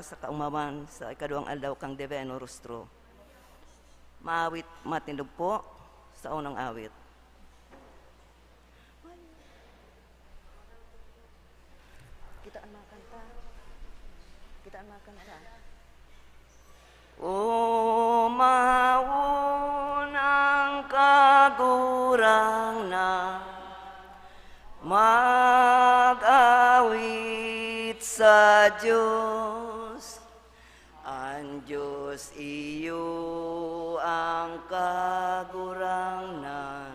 sa kaumawan sa ikaduhang aldaw kang Deveno Rostro. Maawit matindog po sa unang awit. Kitaan mga kanta. Kitaan mga kanta. Umawon ang kagurang na mag-awit sa Diyos. Ang Diyos iyo ang kagurang na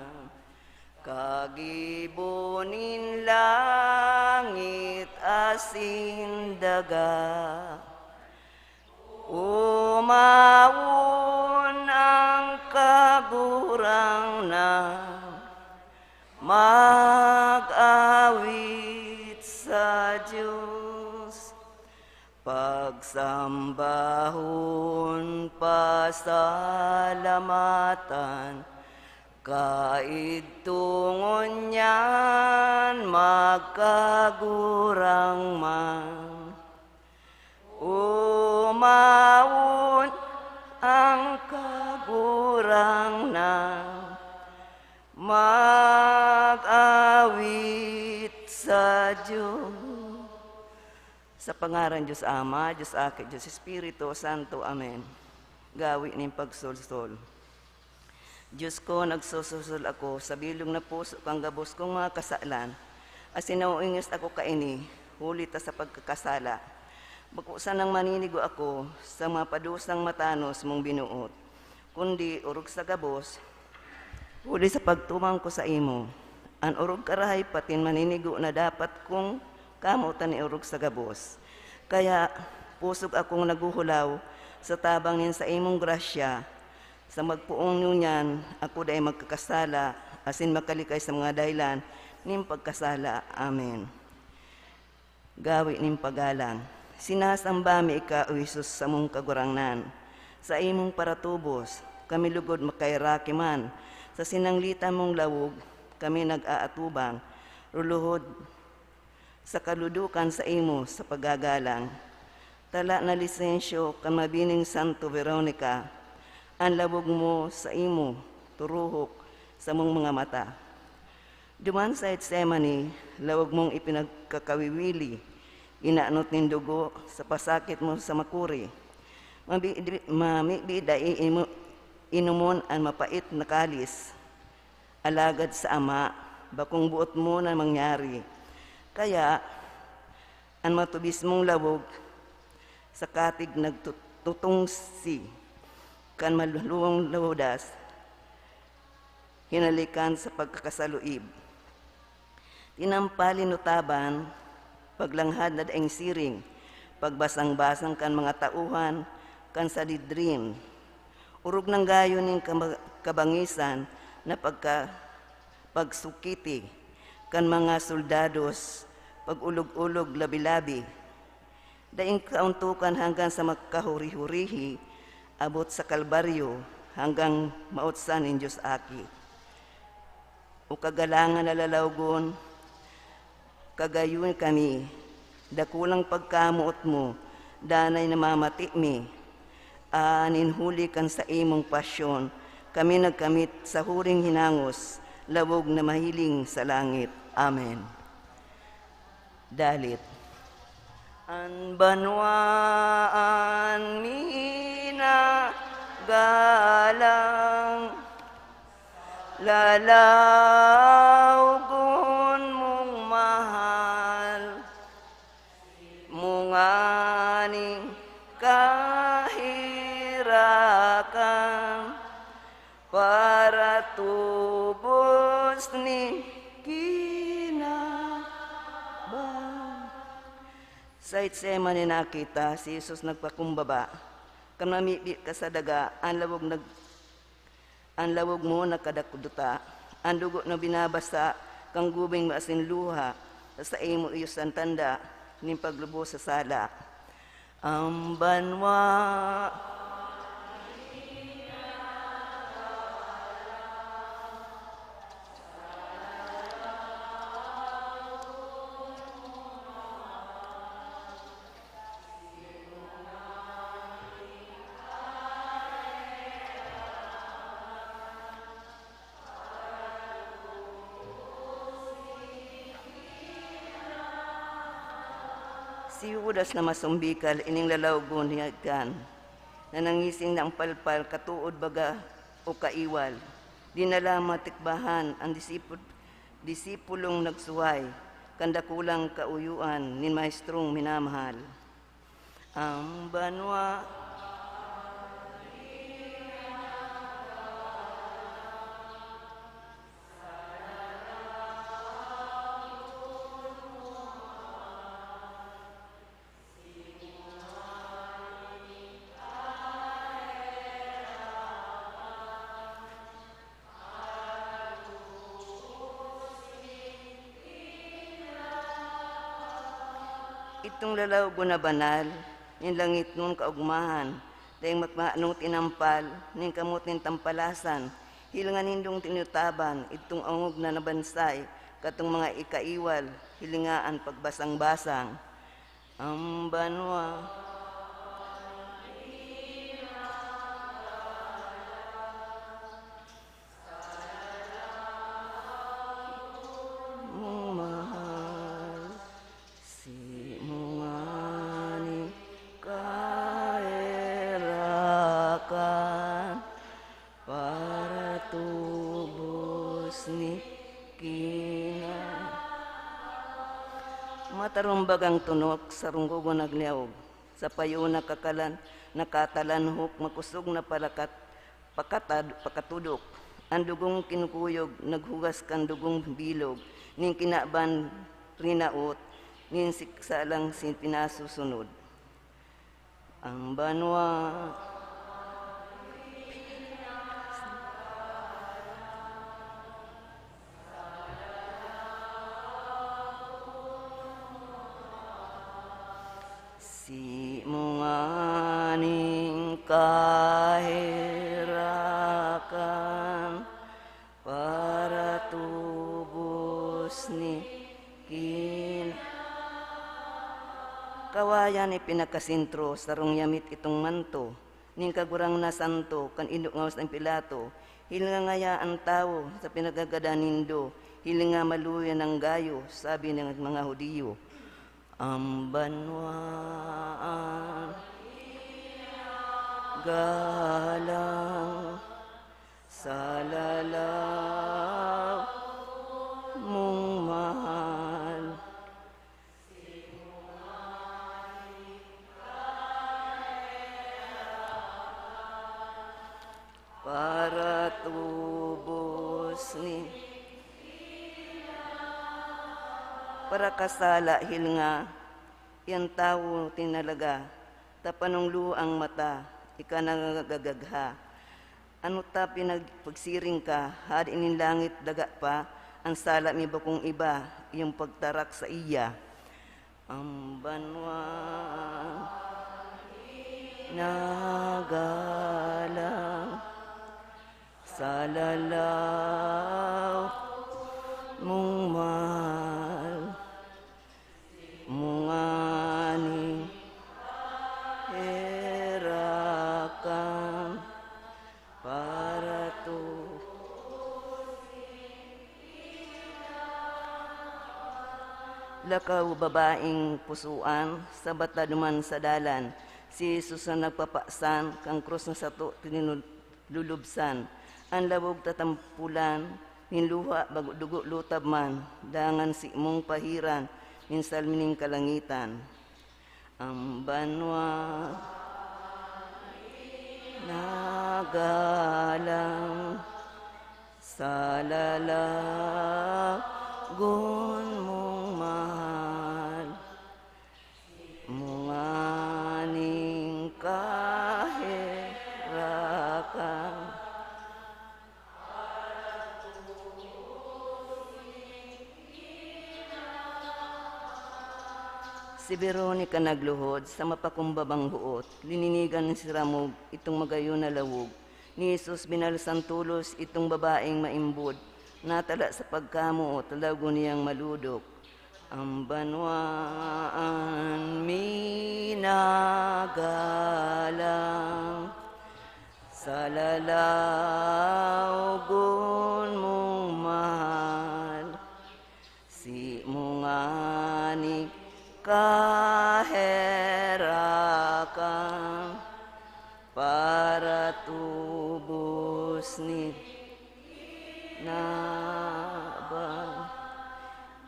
kagibunin langit asin daga. Umawon ang kagurang na mag-awit sa Diyos. Pagsambahon pasalamatan, kaidtungon niyan magkagurang man. Umawon ang kagurang na mag-awit sa Diyos. Sa pangaran Diyos Ama, Diyos Aki, Diyos Espiritu Santo. Amen. Gawi ning pagsulsol. Diyos ko, nagsususol ako sa bilog na puso kang gabos kong mga kasalan. Asin nauingis ako kaini, huli ta sa pagkakasala. Bakusan ng maninigo ako sa mga padusang matanos mong binuot. Kundi urog sa gabos, huli sa pagtumang ko sa imo. Ang urog karahay patin maninigo na dapat kong kamutan ni urog sa gabos. Kaya pusog akong naguhulaw sa tabang nin sa imong grasya. Sa magpuong nunyan, ako dahi magkakasala, asin makalikay sa mga dahilan ning pagkasala. Amen. Gawi ning pagalang. Sinasamba mi ika, O Isus, sa mong kagurangnan. Sa imong paratubos, kami lugod makairaki man. Sa sinanglita mong lawog, kami nag-aatubang. Ruluhod sa kaludukan sa imo sa paggagalang. Tala na lisensyo kan mabining Santo Veronica, ang lawog mo sa imo, turuhok sa mong mga mata. Duman sa Etsemani, lawog mong ipinagkakawiwili, inaanot nin dugo sa pasakit mo sa makuri. Mamibida inumon ang mapait na kalis, alagad sa Ama, bakong buot mo na mangyari. Kaya, ang matubis mong lawog, sa katig nagtutungsi, kan maluluwang lawdas, hinalikan sa pagkakasaluib. Tinampalin utaban, paglanghad na daing siring, pagbasang-basang kan mga tauhan, kan sadidrin. Urog ng gayo ning kabangisan na pagsukiti, kan mga soldados, pag-ulog-ulog labi-labi. Daing kauntukan hanggang sa magkahuri-hurihi, abot sa Kalbaryo, hanggang mautsan ng Diyos Aki. O kagalangan na lalawgon, kagayon kami, dakulang pagkamuot mo, danay namamati mi, aninhuli kan sa imong pasyon, kami nagkamit sa huring hinangos, lawog na mahiling sa langit. Amen. Dalit. An banwaan mina galang, lalawgon mong mahal, munganing kahirakan, para tubos ni kinabang. Sa Etsemani nakita si Jesus nagpakumbaba, kan mamibi ka sa daga, ang lawog mo nakadakuduta, ang dugo na binabasa, kang gubing maasin luha, sa imo iyo santanda, ning paglubo sa sala. Ang banwa Si Judas na masumbikal ining lalawgon hiyagkan, na nangising ng palpal katuod baga o kaiwal. Dinala matikbahan ang disipulong nagsuway, kandakulang kauyuan ni maestrong minamahal. Ang banwa itong lalawgo na banal, nin langit nun kaugmahan, dahil magmaanong tinampal, nin kamot nin tampalasan, hilingan nindong tinutaban, itong angog na nabansay, katong mga ikaiwal, hilingaan pagbasang-basang. Ang banwa mong mahal, si mungani kaerakan, para tubos ni kina. Matarumbagang tunok sa runggugo nagliawog, sa payo nakatalanhok, makusog na pakatudok, ang dugong kinukuyog, naghugas kan dugong bilog, ning kinaban rinaot, ning siksalang pinasusunod. Ang banwa si munganing kahirakan, para tubos ni kin. Kawayan ipinakasintro, sarong yamit itong manto, ning kagurang na santo, kan inungawas ng Pilato, hilinga ngaya ang tao sa pinagagada nindo, hilinga maluyan ng gayo, sabi ng mga Hudiyo. Ang banwaan galang sa lalaw mong mahal, para tubos ni para kasala hilinga, yan tao tinalaga, tapanong luang mata, ika nangagagagha. Ano ta pinagpagsiring ka, had inin langit daga pa, ang sala mi bakong iba, yung pagtarak sa iya. Ang banwa nagalang sa lalaw mong mahal, munganing herakan, para to lakaw babaeng pusuan, sa bata duman sa dalan, si Jesus na nagpapaksan, kang krus na sato tinulubsan, ang labog tatampulan, ninluha bago dugo lutab man, dangan si mong pahiran, minsal mining kalangitan. Ang banwa nagalang sa lalagon mong mahal, munganing kahirakan, si Veronica nagluhod sa mapakumbabang buot, lininigan si Ramog itong magayon na lawog, ni Jesus binalsan tulos itong babaeng maimbod, natala sa pagkamo o talago niyang maludok. Ang banwaan minagalang sa lalawgon mong mahal, si munganing kahirakan, na ba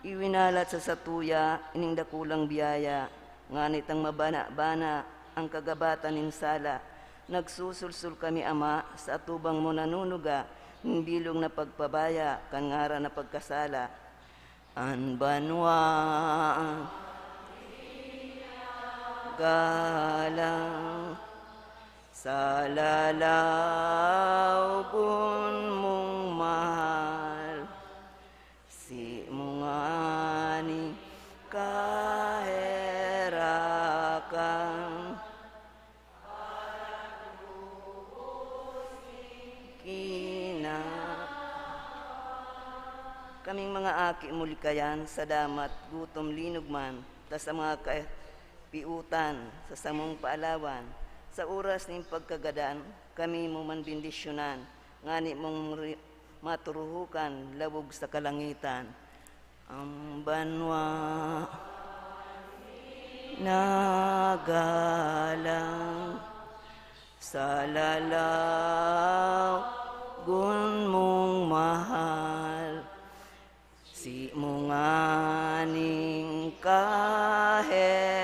iwinalat sa satuya ining dakulang biyaya nganit ang mabana-bana ang kagabatan nin sala nagsusulsul kami ama sa atubang mo nanunuga ng bilong na pagpabaya kan ngara na pagkasala an banwa galang sa lalawgon mong mahal si mungani kaherakan kina kaming mga aki mulikayan sa damat gutom linugman ta sa mga piutan sa samong paalawan sa oras ning pagkagadan kami mo man bendisyonan ngani mong maturuhukan lawog sa kalangitan ang banwa nagalang sa lalawgon mong mahal si munganing kaherakan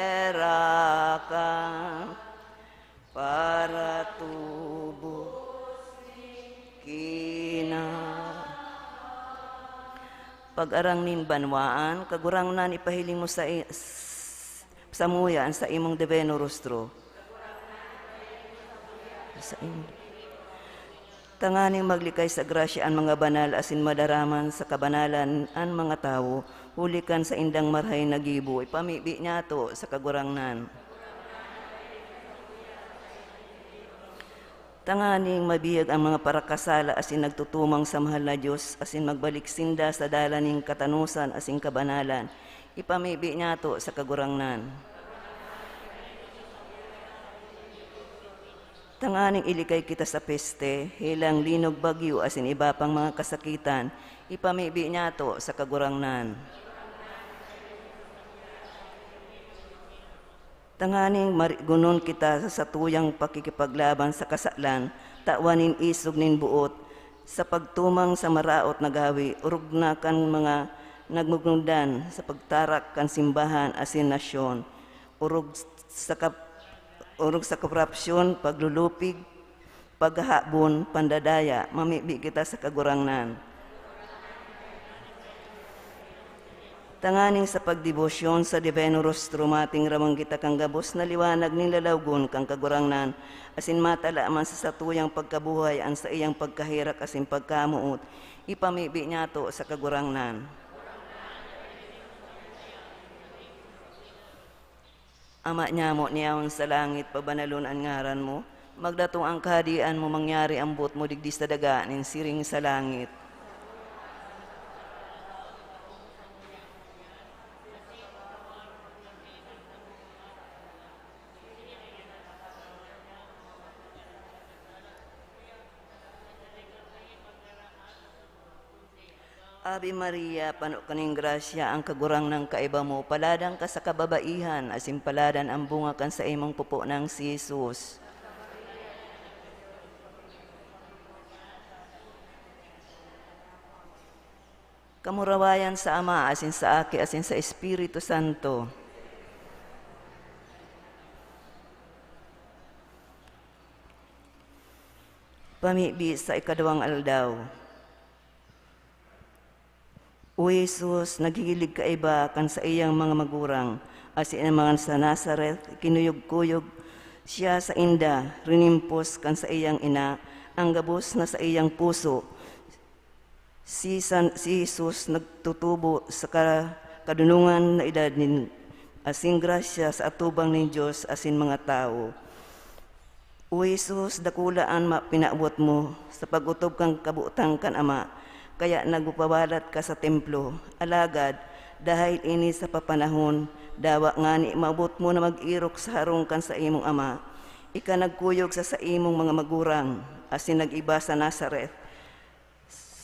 para tubos kina pag-arang nin banwaan kagurang nan ipahiling mo sa muyan sa imong deveno rostro sa tanganing maglikay sa grasya ang mga banal asin madaraman sa kabanalan ang mga tao hulikan sa indang marhay na gibo ipamibi niya to sa kagurangnan tanganing mabiyag ang mga parakasala asin nagtutumang sa mahal na Diyos asin magbalik sinda sa dalaning katanusan asin kabanalan ipamibi niya to sa kagurangnan tanganing ilikay kita sa peste hilang linog bagyo asin iba pang mga kasakitan ipamibi niya to sa kagurangnan tanganing marigunon kita sa tuyang pakikipaglaban sa kasalan, tawanin isog nin buot, sa pagtumang sa maraot na gawi, urog na kan mga nagmugnundan sa pagtarak kan simbahan asin nasyon, urog sa korupsyon, paglulupig, paghahabon, pandadaya, mamibi kita sa kagurangnan. Tanganing sa pagdebosyon sa Divino Rostro mating ramang kita kang gabos na liwanag ning lalawgon kang kagurangnan asin matala man sa satuyang pagkabuhay an sa iyang pagkahirak asin pagkamuot ipamibi niya to sa kagurangnan. Ama niya mo niyawan sa langit pabanalon ang ngaran mo magdatong ang kahadian mo mangyari ang buot mo digdi sa daga nin siring sa langit. Ave Maria, pano kaning grasya ang kagurang ng kaiba mo, paladang ka sa kababaihan, asim paladan ang bunga kan sa imong pupo ng si Jesus. Kamurawayan sa Ama, asin sa Aki, asin sa Espiritu Santo. Pamibi sa ikadawang aldaw. O Jesus, naghihilig ka iba kan sa iyang mga magurang, asin ang mga sa Nazareth, kinuyog-kuyog siya sa inda, rinimpos kan sa iyang ina, ang gabos na sa iyang puso. Si Jesus nagtutubo sa kadunungan na edad nin asin grasya sa atubang ng Diyos asin mga tao. O Jesus, dakulaan pinaabot mo sa pagutob kang kabutang kan Ama, kaya nagpawalat ka sa templo, alagad, dahil ini sa papanahon, dawa nga ni maabot mo na mag-irok sa harong kan sa imong Ama. Ika nagkuyog sa imong mga magurang, asin nag-iba sa Nazareth,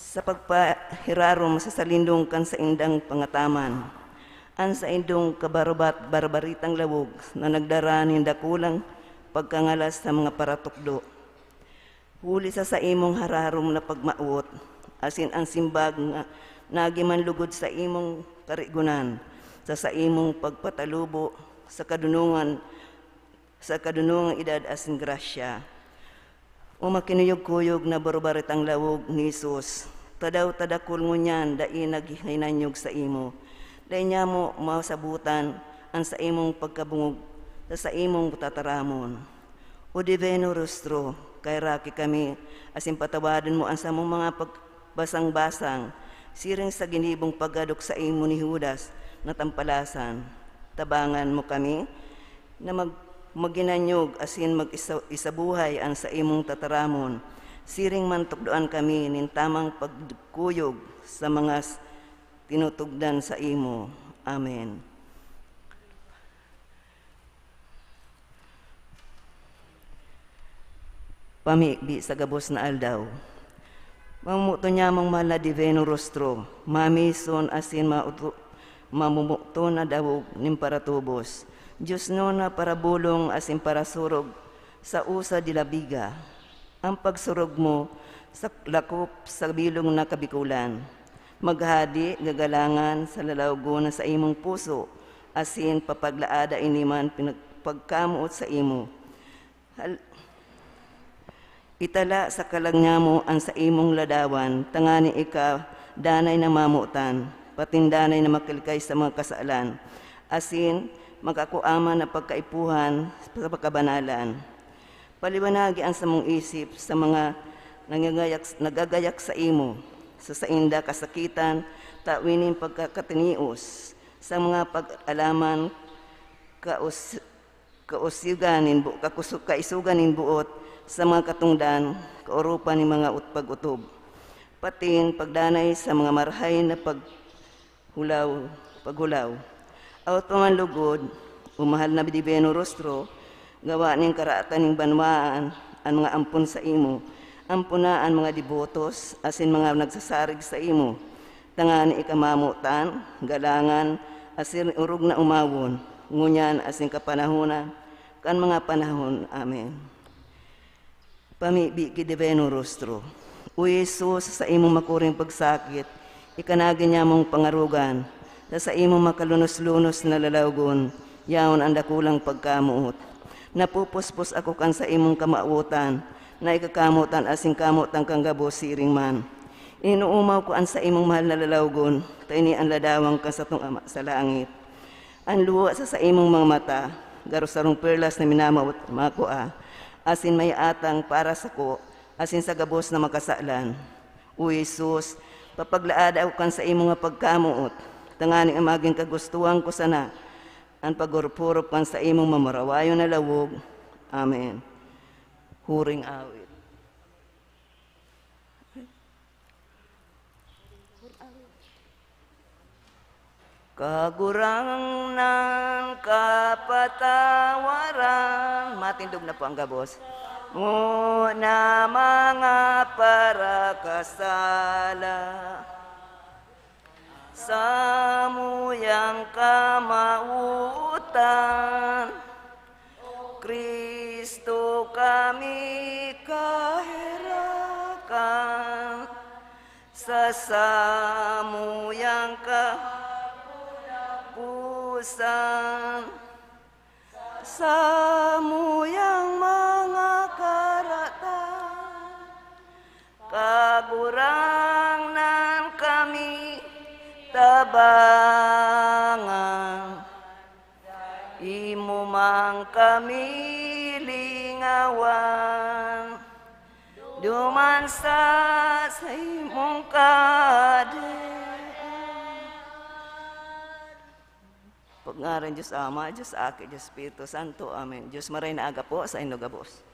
sa pagpahirarom sa salindong kan sa indang pangataman. An sa indong kabarubat-barbaritang lawog na nagdara nin dakulang pagkangalas sa mga paratukdo. Huli sa imong hararom na pagmaot, asin ang simbag nga nagimanlugod sa imong karigunan, sa imong pagpatalubo sa kadunungan edad asin grasya. Umakinuyog-kuyog na barubaritang lawog ni Jesus, tadaw tadakol ngunyan dai naghinanyog sa imo. Dahil niya mo masabutan ang sa imong pagkabungog sa imong tataramon. O divino rostro, kay raki kami, asin patawadan mo ang sa mong mga pagbasang-basang, siring sa ginibong paggadok sa imo ni Judas na tampalasan. Tabangan mo kami na maginanyog asin mag-isabuhay ang sa imong tataramon, siring man tukdoan kami nin tamang pagkuyog sa mga tinutugdan sa imo. Amen. Pamibi sa gabos na aldaw. Mamumuto niya mong mahal na divino rostro, mamison asin mamumuto na dawog nim para tubos. Diyos no na para bulong asin para surog sa usa dilabiga. Ang pagsurog mo sa lakop sa bilong na kabikulan. Maghadi, gagalangan sa lalawgo na sa imong puso, asin papaglaada iniman pagkamuot sa imo. Itala sa kalagnya mo ang sa imong ladawan, tangani ika danay na mamutan, patindanay na makilkay sa mga kasalan, asin magkakuaman na pagkaipuhan sa pagkabanalan. Paliwanagi ang sa mong isip sa mga nagagayak sa imo, sa sainda kasakitan, tawinin pagkakatinios, sa mga pag-alaman kaisuganin buot, sa mga katungdan, kaurupan ni mga pag-utob. Patin, pagdanay sa mga marhay na paghulaw. Awat pamanlugod, umahal na divino rostro, gawa ning karaatan ning banwaan, ang mga ampun sa imo, ampunaan mga dibotos, asin mga nagsasarig sa imo, tangani ikamamutan, galangan, asin urog na umawon, ngunyan asin kapanahonan, kan mga panahon. Amen. Pamibi ki divino rostro, o Jesus, sa imong makuring pagsakit, ikanagin niya mong pangarugan, sa imong makalunos-lunos na lalawgon, yaon ang dakulang pagkamuot. Napupuspos ako kan sa imong kamautan, na ikakamutan asing kamutan kang gabos siring man. Inuumaw ko an sa imong mahal na lalawgon, taini ang ladawang ka sa tong ama sa langit. Ang luwa sa imong mga mata, garusarong perlas na minamawat makua, asin may atang para sa ko, asin sa gabos na makasalan. O Jesus, papaglaada ako kan sa imong nga pagkamuot, tangani ang maging kagustuhan ko sana, ang pagurpurop kan sa imong mamarawayo na lawog. Amen. Huring awit. Kagurang ng kapatawaran, matindog na po ang gabos. Muna mga parakasala, sa muyang kamautan, Kristo kami kahirakan, sa samuyang kapusan, sa muyang mga karatan, kagurang nan kami tabangan, imo mang kami lingawan, dumansa sa imong kadean. Pagngaran Diyos Ama, Diyos Aki, Diyos Espiritu Santo. Amen. Diyos maray na aga po sa inyong gabos.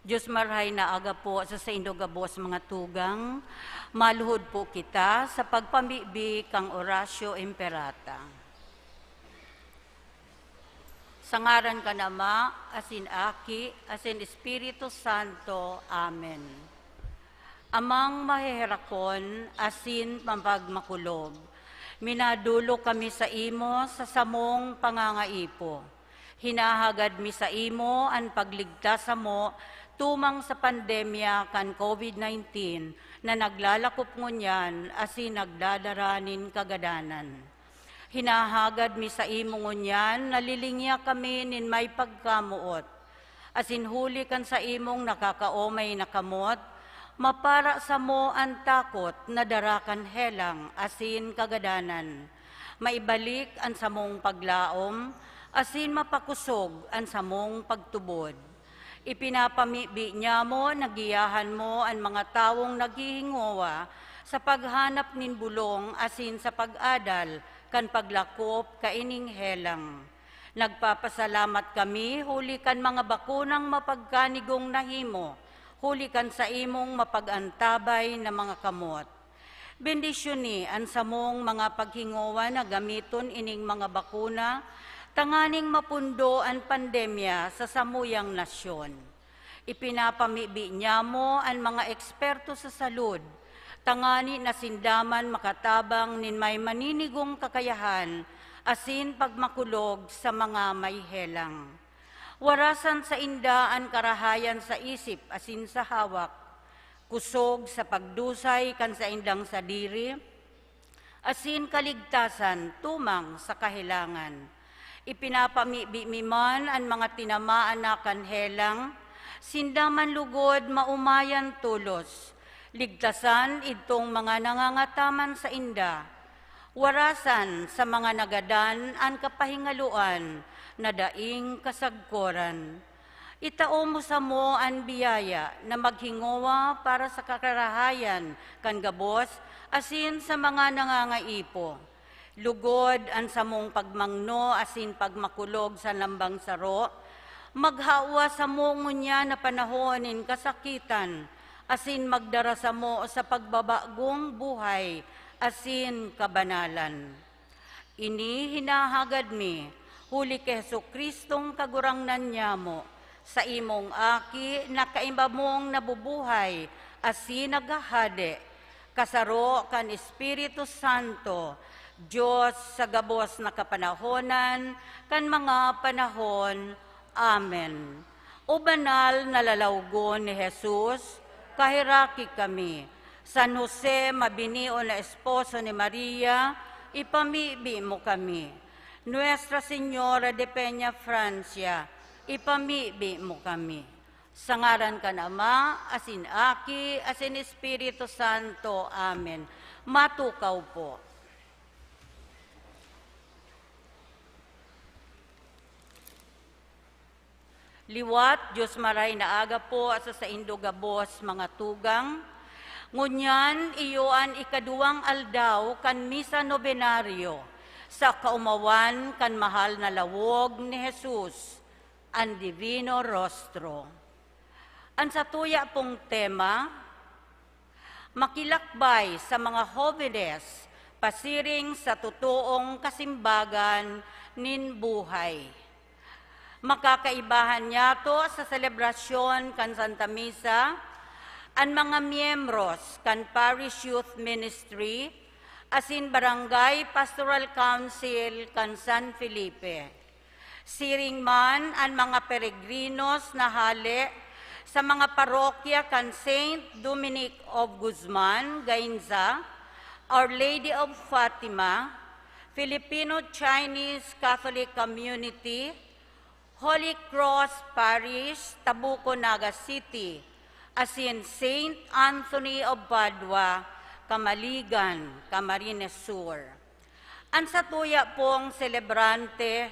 Diyos marhay na aga po sa indogabos mga tugang, maluhod po kita sa pagpamibig kang Orasio Imperata. Sa ngaran ka na Ma, asin Aki, asin Espiritu Santo. Amen. Amang mahiherakon, asin pampagmakulog, minadulo kami sa imo sa samong pangangaipo. Hinahagad mi sa imo ang pagligtas mo tumang sa pandemya kan COVID-19 na naglalakop ngunyan asin nagdadaranin kagadanan. Hinahagad mi sa imo ngunyan, nalilingya kami nin may pagkamuot. Asin huli kan sa imong nakakaomay na kamot, mapara sa mo ang takot na darakan helang asin kagadanan. Maibalik ang samong paglaom, asin mapakusog ang samong pagtubod. Ipinapamibi niya mo, nagiyahan mo ang mga tawong naghihingowa sa paghanap nin bulong asin sa pag-adal kan paglakop kaining helang. Nagpapasalamat kami, huli kan mga bakunang mapagkanigong nahimo, huli kan sa imong mapag-antabay na mga kamot. Bendisyoni ang samong mga paghingowa na gamiton ining mga bakuna, tanganing mapundo ang pandemya sa samuyang nasyon. Ipinapamibi niya mo ang mga eksperto sa salud, tangani na sindaman makatabang nin may maninigong kakayahan, asin pagmakulog sa mga may helang. Warasan sa indaan karahayan sa isip, asin sa hawak, kusog sa pagdusay kan sa indang sadiri, asin kaligtasan tumang sa kahilangan. Ipinapamibi man ang mga tinamaan na kanhelang, sindaman lugod maumayan tulos, ligtasan itong mga nangangataman sa inda, warasan sa mga nagadan ang kapahingaluan na daing kasagkoran. Itao mo sa mo ang biyaya na maghingowa para sa kakarahayan kan gabos, asin sa mga nangangaipo. Lugod ang samong pagmangno asin pagmakulog sa lambang saro, maghawa sa mo ngunya na panahonin kasakitan, asin magdara sa mo sa pagbabagong buhay, asin kabanalan. Ini hinahagad mi, huli kay Jesucristong kagurangnan niya mo, sa imong aki na kaimba mong nabubuhay, asin nagahade, kasaro kan Espiritu Santo, Diyos sa gabos na kapanahonan, kan mga panahon. Amen. O banal na lalawgon ni Jesus, kahiraki kami. San Jose, mabinio na esposo ni Maria, ipamibi mo kami. Nuestra Señora de Peña, Francia, ipamibi mo kami. Sa ngaran ka na Ma, asin Aki, asin Espiritu Santo. Amen. Matukaw po. Liwat, Diyos maray na aga po sa indogabos mga tugang. Ngunyan, iyoan ikaduwang aldaw kan misa nobenaryo sa kaumawan kan mahal na lawog ni Jesus, ang Divino Rostro. Ang satuya pong tema, makilakbay sa mga jóvenes, pasiring sa totoong kasimbagan nin buhay. Makakaibahan niya to sa selebrasyon kan Santa Misa, ang mga miyembros kan Parish Youth Ministry, asin Barangay Pastoral Council kan San Felipe. Siring man ang mga peregrinos na hali sa mga parokya kan Saint Dominic of Guzman, Gainza, Our Lady of Fatima, Filipino-Chinese Catholic Community, Holy Cross Parish, Tabuco, Naga City, asin Saint Anthony of Padua, Kamaligan, Camarines Sur. Ang satuya pong celebrante,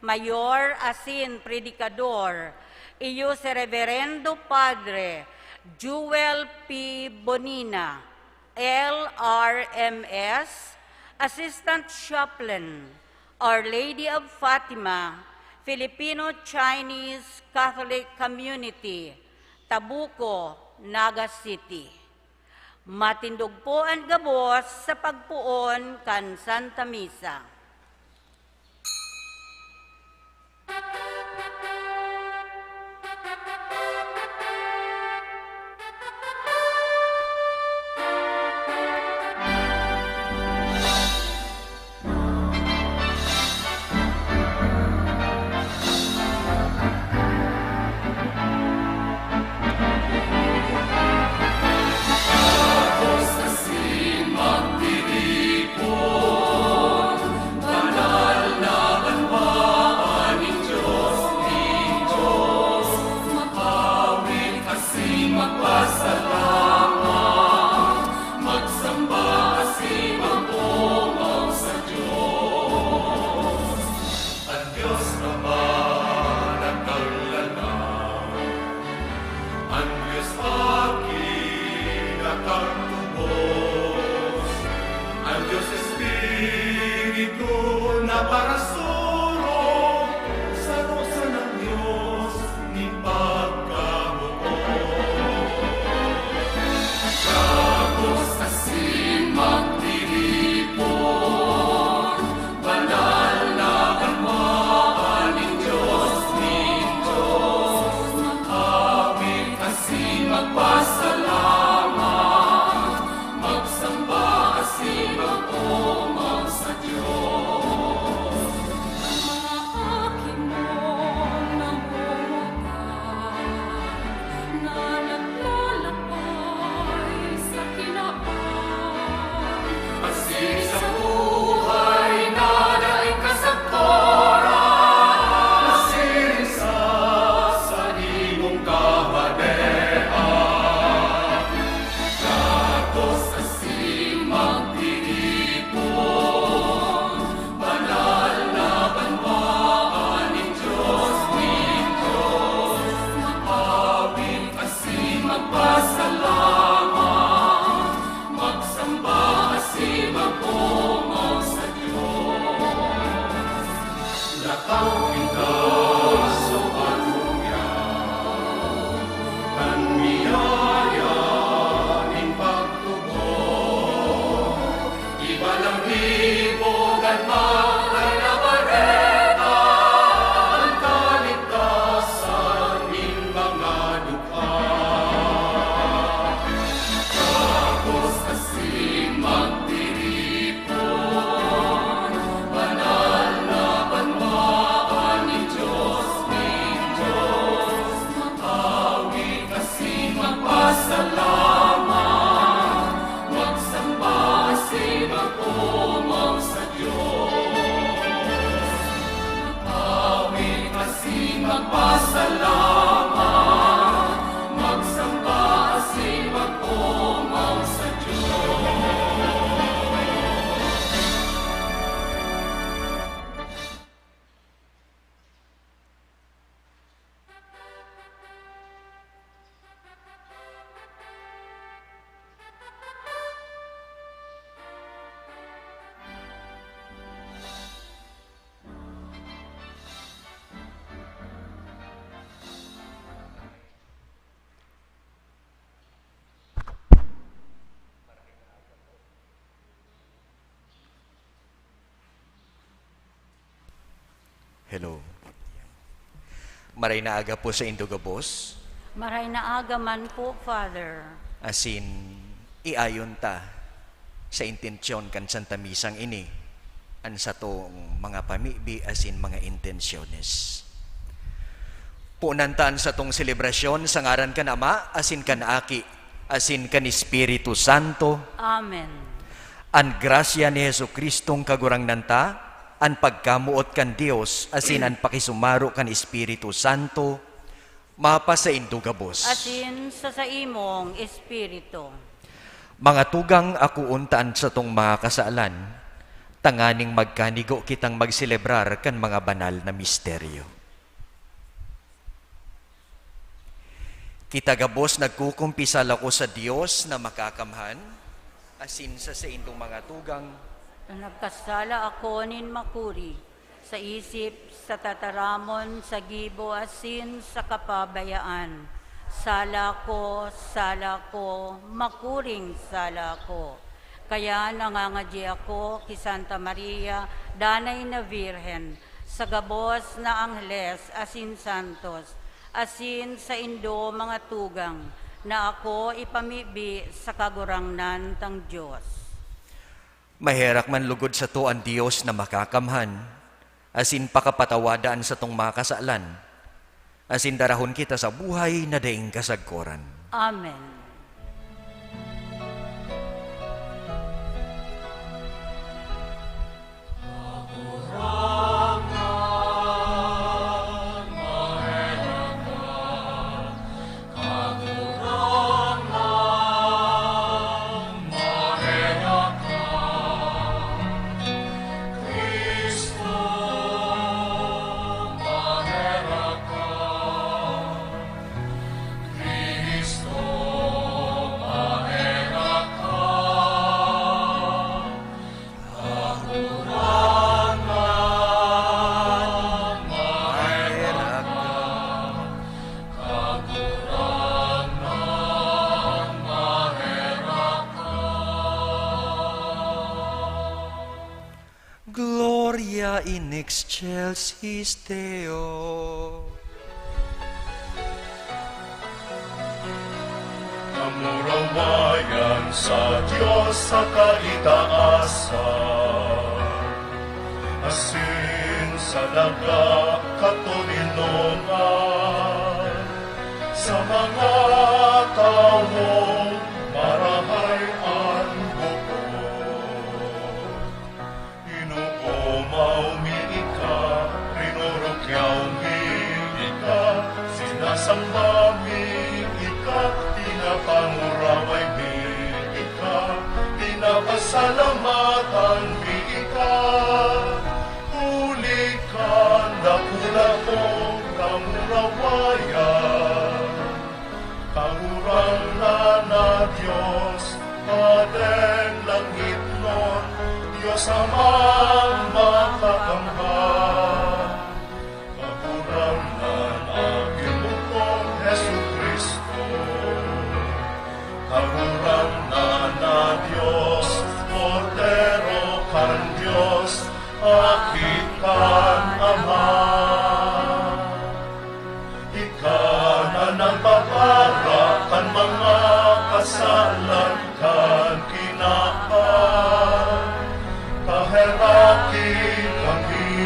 mayor, asin predikador, iyo si Reverendo Padre Jewel P. Bonina, LRMS, Assistant Chaplain, Our Lady of Fatima, Filipino-Chinese Catholic Community, Tabuco, Naga City. Matindog po ang gabos sa pagpuon kan Santa Misa. Hello. Maray na aga po sa Indogabos. Maray na aga man po, Father. Asin, iayon ta sa intensyon kan Santa Misang ini. An sa tong mga pamibi asin mga intensyones. Punantaan sa tong selebrasyon sa ngaran kan Ama, asin kan Aki, asin kan Espiritu Santo. Amen. An grasya ni Jesucristong kagurang nanta, an pagkamuot kan Dios asin an pakisumaro kan Espiritu Santo mapa sa Indogabos. Asin sa imong Espiritu. Mga tugang ako untaan sa tong mga kasaalan, tanganing magkanigo kitang magselebrar kan mga banal na misteryo. Kitagabos nagkukumpisal ako sa Dios na makakamhan, asin sa indong mga tugang, Nagkasala ako nin makuri, sa isip, sa tataramon, sa gibo, asin, sa kapabayaan, sala ko, makuring sala ko. Kaya nangangadya ako kay Santa Maria, Danay na Virhen, sa gabos na Angheles, asin santos, asin sa indo mga tugang, na ako ipamibi sa kagurangnan tang Diyos. Maherak man lugod sa to ang Dios na makakamhan, asin pakapatawadaan sa tong makasalan, asin darahon kita sa buhay na daing kasagkoran. Amen. Gloria in excelsis Deo. Kamurawayan sa Diyos sa kaitaasan, asin sa daga katulinongan, sa mga taong marahay ang bukod. Inuumaw miika, rinurukyaw miika, sinasamba miika, pinapanguraway miika, pinapasalamatan miika. Huli ka, dakula kong kamurawayan, kahurang na Diyos, Padeng langit nun, Diyos amang makakamhan. Kahurang aking bukong Jesu Kristo, kahurang na Diyos, Cordero kan Diyos, akit kan Ama. Ika na nagpapara kan mga kasalan kan kinakan, kaheraki kami.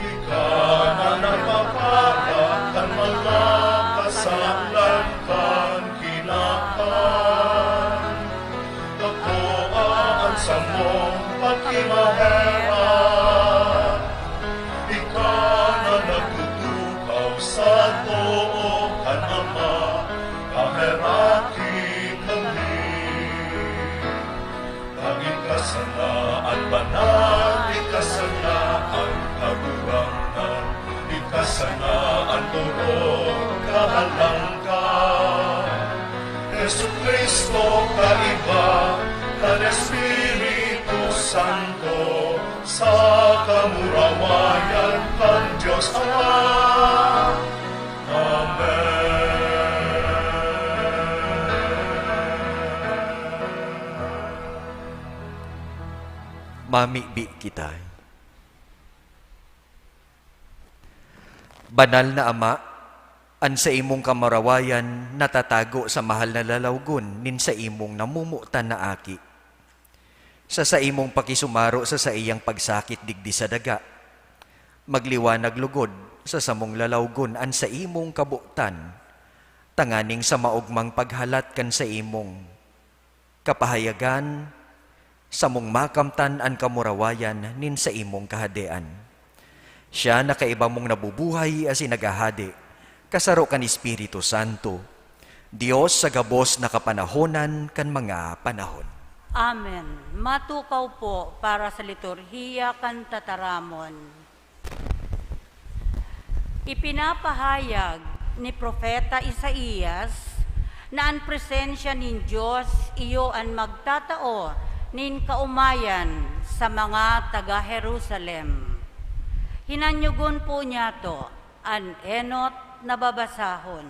Ika na nagpapara kan mga kasalan kan kinakan, kakuaan sa mong pagkimahera. Ika na nagtutukaw sa too kan Ama, kaheraki kami. Laging kasanaan banal, ikasanaan kagurangan, ikasanaan turong kahalangkan. Jesu Kristo kaiba, kan Espiritu Santo, sa kamurawayan kan Diyos Ama. Mamibi kita. Banal na Ama, an sa imong kamarawayan natatago sa mahal na lalawgon nin sa imong namumutan na aki. Sa imong pakisumaro sa iyang pagsakit digdi sa daga, magliwanag lugod sa samong lalawgon an sa imong kabutan, tanganing sa maugmang paghalat kan sa imong kapahayagan, sa mong makamtan ang kamurawayan nin sa imong kahadean. Siya na kaiba mong nabubuhay as inagahade, kasaro kan Espiritu Santo, Dios sa gabos na kapanahonan kan mga panahon. Amen. Matukaw po para sa liturhiya kan tataramon. Ipinapahayag ni Propeta Isaías na ang presensya nin Diyos iyo ang magtatao nin kaumayan sa mga taga-Jerusalem. Hinanyugon po niya to, an enot nababasahon.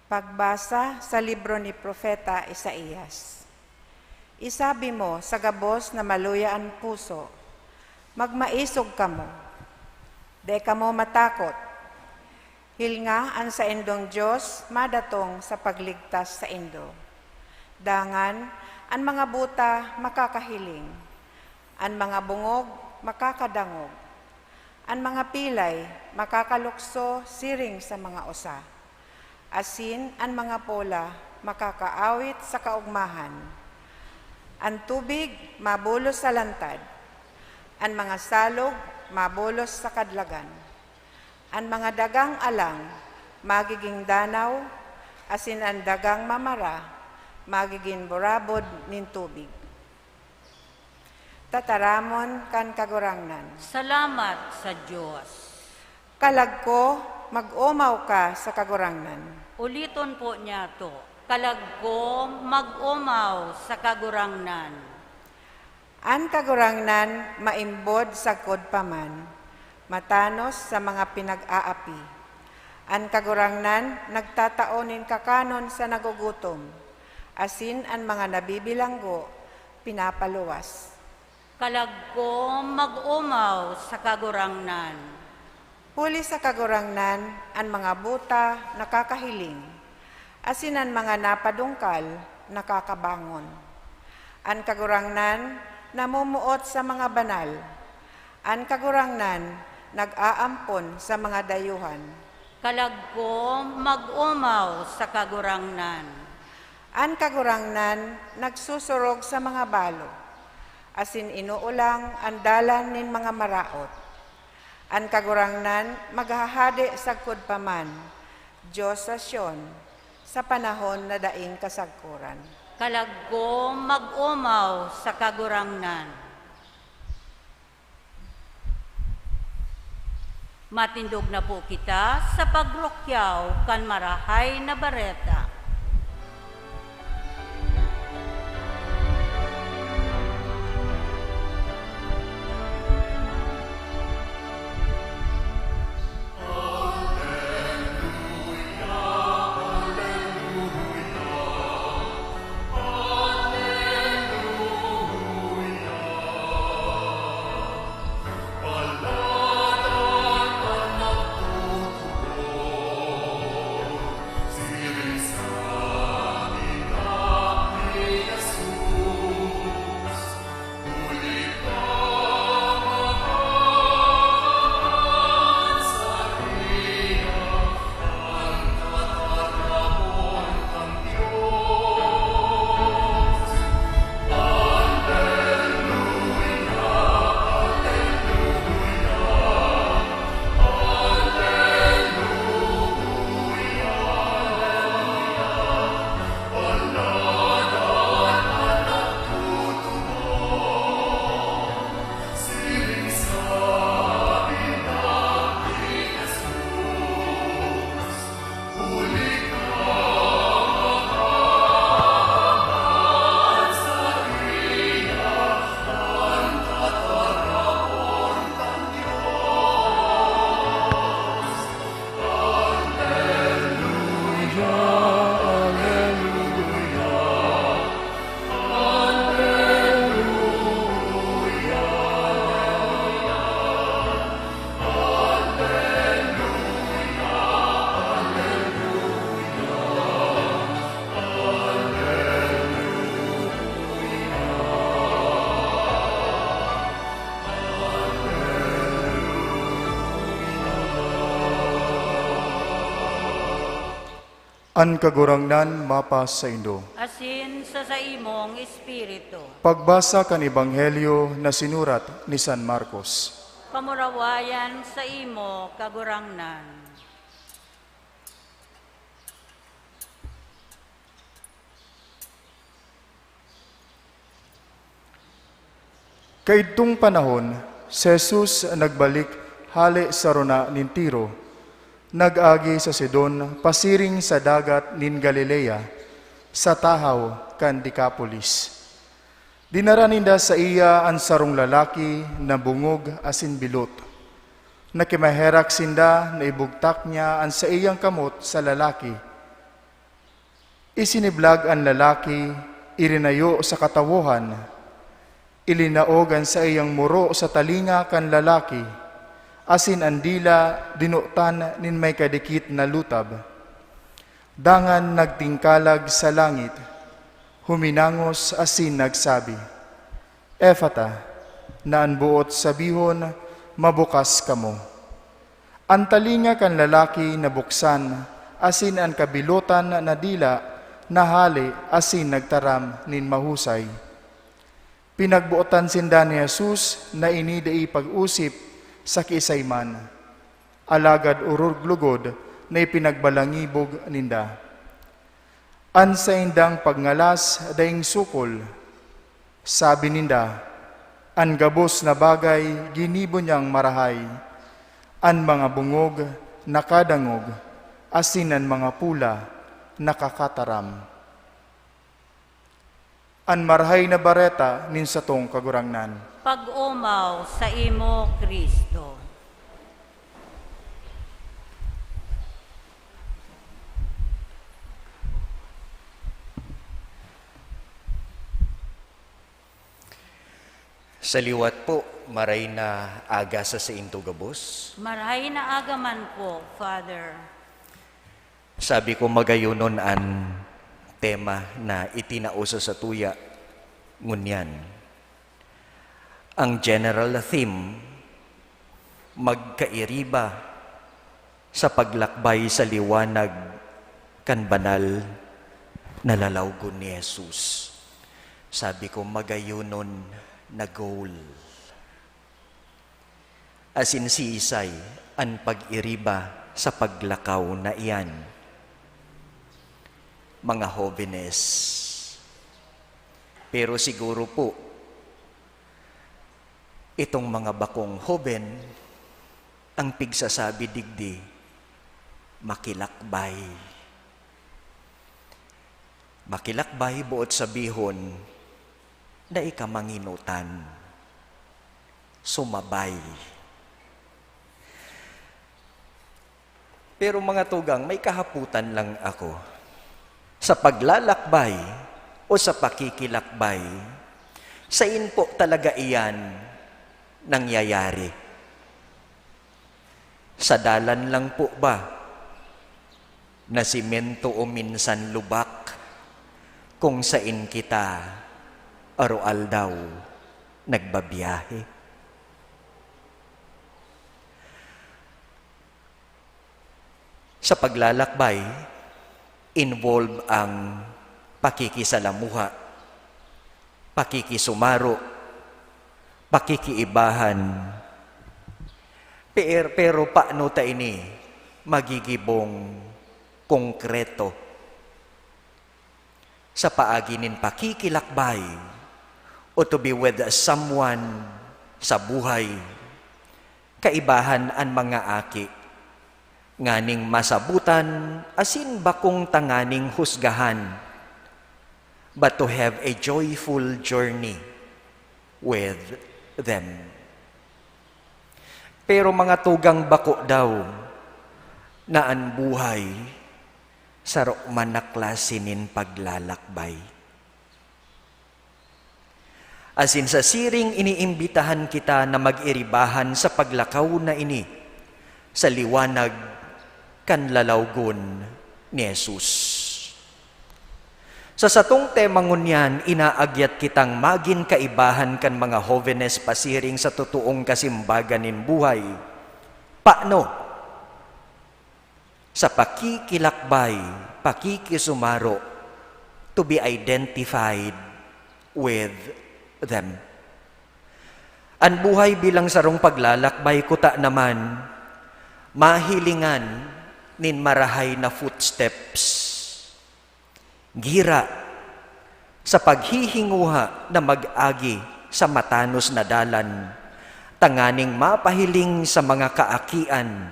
Pagbasa sa libro ni Propeta Isaías. Isabi mo sa gabos na maluyaan puso, magmaisog kamo, de kamo matakot. Hilngaan sa indong Diyos, madatong sa pagligtas sa indo. Dangan, ang mga buta makakahiling, ang mga bungog makakadangog, ang mga pilay makakalukso siring sa mga osa. Asin ang mga pola makakaawit sa kaugmahan. Ang tubig mabulos sa lantad. Ang mga salog mabulos sa kadlagan. Ang mga dagang alang magiging danaw, asin ang dagang mamara magiging burabod nin tubig. Tataramon kan kagurangnan. Salamat sa Diyos. Kalag ko, mag-umaw ka sa kagurangnan. Uliton po niya to. Kalag ko mag-umaw sa kagurangnan. An kagurangnan maimbod sa kodpaman, matanos sa mga pinag-aapi. An kagurangnan nagtataonin kakanon sa nagugutom, asin ang mga nabibilanggo pinapaluwas. Kalag ko mag-umaw sa kagurangnan. Huli sa kagurangnan, ang mga buta nakakahiling, asin ang mga napadungkal nakakabangon. Ang kagurangnan namumuot sa mga banal, ang kagurangnan nag-aampon sa mga dayuhan. Kalag ko mag-umaw sa kagurangnan. Ang kagurangnan nagsusurog sa mga balo, asin inuulang ang dalan nin mga maraot. Ang kagurangnan maghahade sa kudpaman, Diyos sa Sion, sa panahon na daing kasagkuran. Kalag ko mag-umaw sa kagurangnan. Matindog na po kita sa pagrokyaw kan marahay na bareta. An kagurangnan mapas sa indo. Asin sa imong espiritu. Pagbasa kan Ebanghelyo na sinurat ni San Marcos. Pamurawayan sa imo kagurangnan. Kaidtong panahon, si Jesus nagbalik hali sa runa nin Tiro, nag-agi sa Sidon, pasiring sa dagat nin Galilea, sa tahaw kan Decapolis. Dinara ninda sa iya ang sarong lalaki na bungog asin bilot. Nakimaherak sinda na ibugtak niya ang sa iyang kamot sa lalaki. Isiniblag ang lalaki, irinayo sa katawuhan. Ilinaog ang sa iyang muro sa talinga kan lalaki. Asin ang dila dinutan nin may kadikit na lutab. Dangan nagtingkalag sa langit. Huminangos asin nagsabi, Ephata, na ang buot sabihon, mabukas kamo. Ang talinga kan lalaki nabuksan, asin ang kabilutan na dila, nahali asin nagtaram nin mahusay. Pinagbuotan sinda ni Jesus na inidai pag-usip sa kiisayman. Alagad urog-lugod na ipinagbalangibog ninda. An sa indang pagngalas daing sukol, sabi ninda, an gabos na bagay ginibo niyang marahay, an mga bungog nakadangog, asin an mga pula nakakataram. An marahay na bareta nin sa tong kagurangnan. Pag-umaw sa imo, Kristo. Sa liwat po, maray na aga sa Sainto Gabos. Marahay na agaman po, Father. Sabi ko magayunon an tema na itinauso sa tuya, ngunyan. Ang general theme, magkairiba sa paglakbay sa liwanag kan banal na lalawgon ni Jesus. Sabi ko magayunon na goal. Asin si Isay, ang pag-iriba sa paglakaw na iyan. Mga jóvenes. Pero siguro po, itong mga bakong hoben, ang pigsasabi digdi, makilakbay. Makilakbay buot sabihon, na ikamanginutan, sumabay. Pero mga tugang, may kahaputan lang ako. Sa paglalakbay o sa pakikilakbay, sa po talaga iyan nangyayari. Sa dalan lang po ba na simento o minsan lubak kung sain kita aroal daw nagbabiyahe? Sa paglalakbay, involve ang pakikisalamuha, pakikisumaro, pakikiibahan. Pero paano ta ini magigibong konkreto sa paaginin pakikilakbay o to be with someone sa buhay, kaibahan ang mga aki, nganing masabutan, asin bakong tanganing husgahan, but to have a joyful journey with them. Pero mga tugang bako daw, na ang buhay, sa rokman na klase nin paglalakbay. Asin sa siring iniimbitahan kita na mag-iribahan sa paglakaw na ini sa liwanag kan lalawgon ni Jesus. Sa satong temang ngunyan, inaagyat kitang magin kaibahan kan mga jóvenes pasiring sa totoong kasimbagan nin buhay. Paano? Sa pakikilakbay, pakikisumaro, to be identified with them. Ang buhay bilang sarong paglalakbay kuta naman, mahilingan nin marahay na footsteps. Gira sa paghihinguha na mag-agi sa matanos na dalan, tanganing mapahiling sa mga kaakian,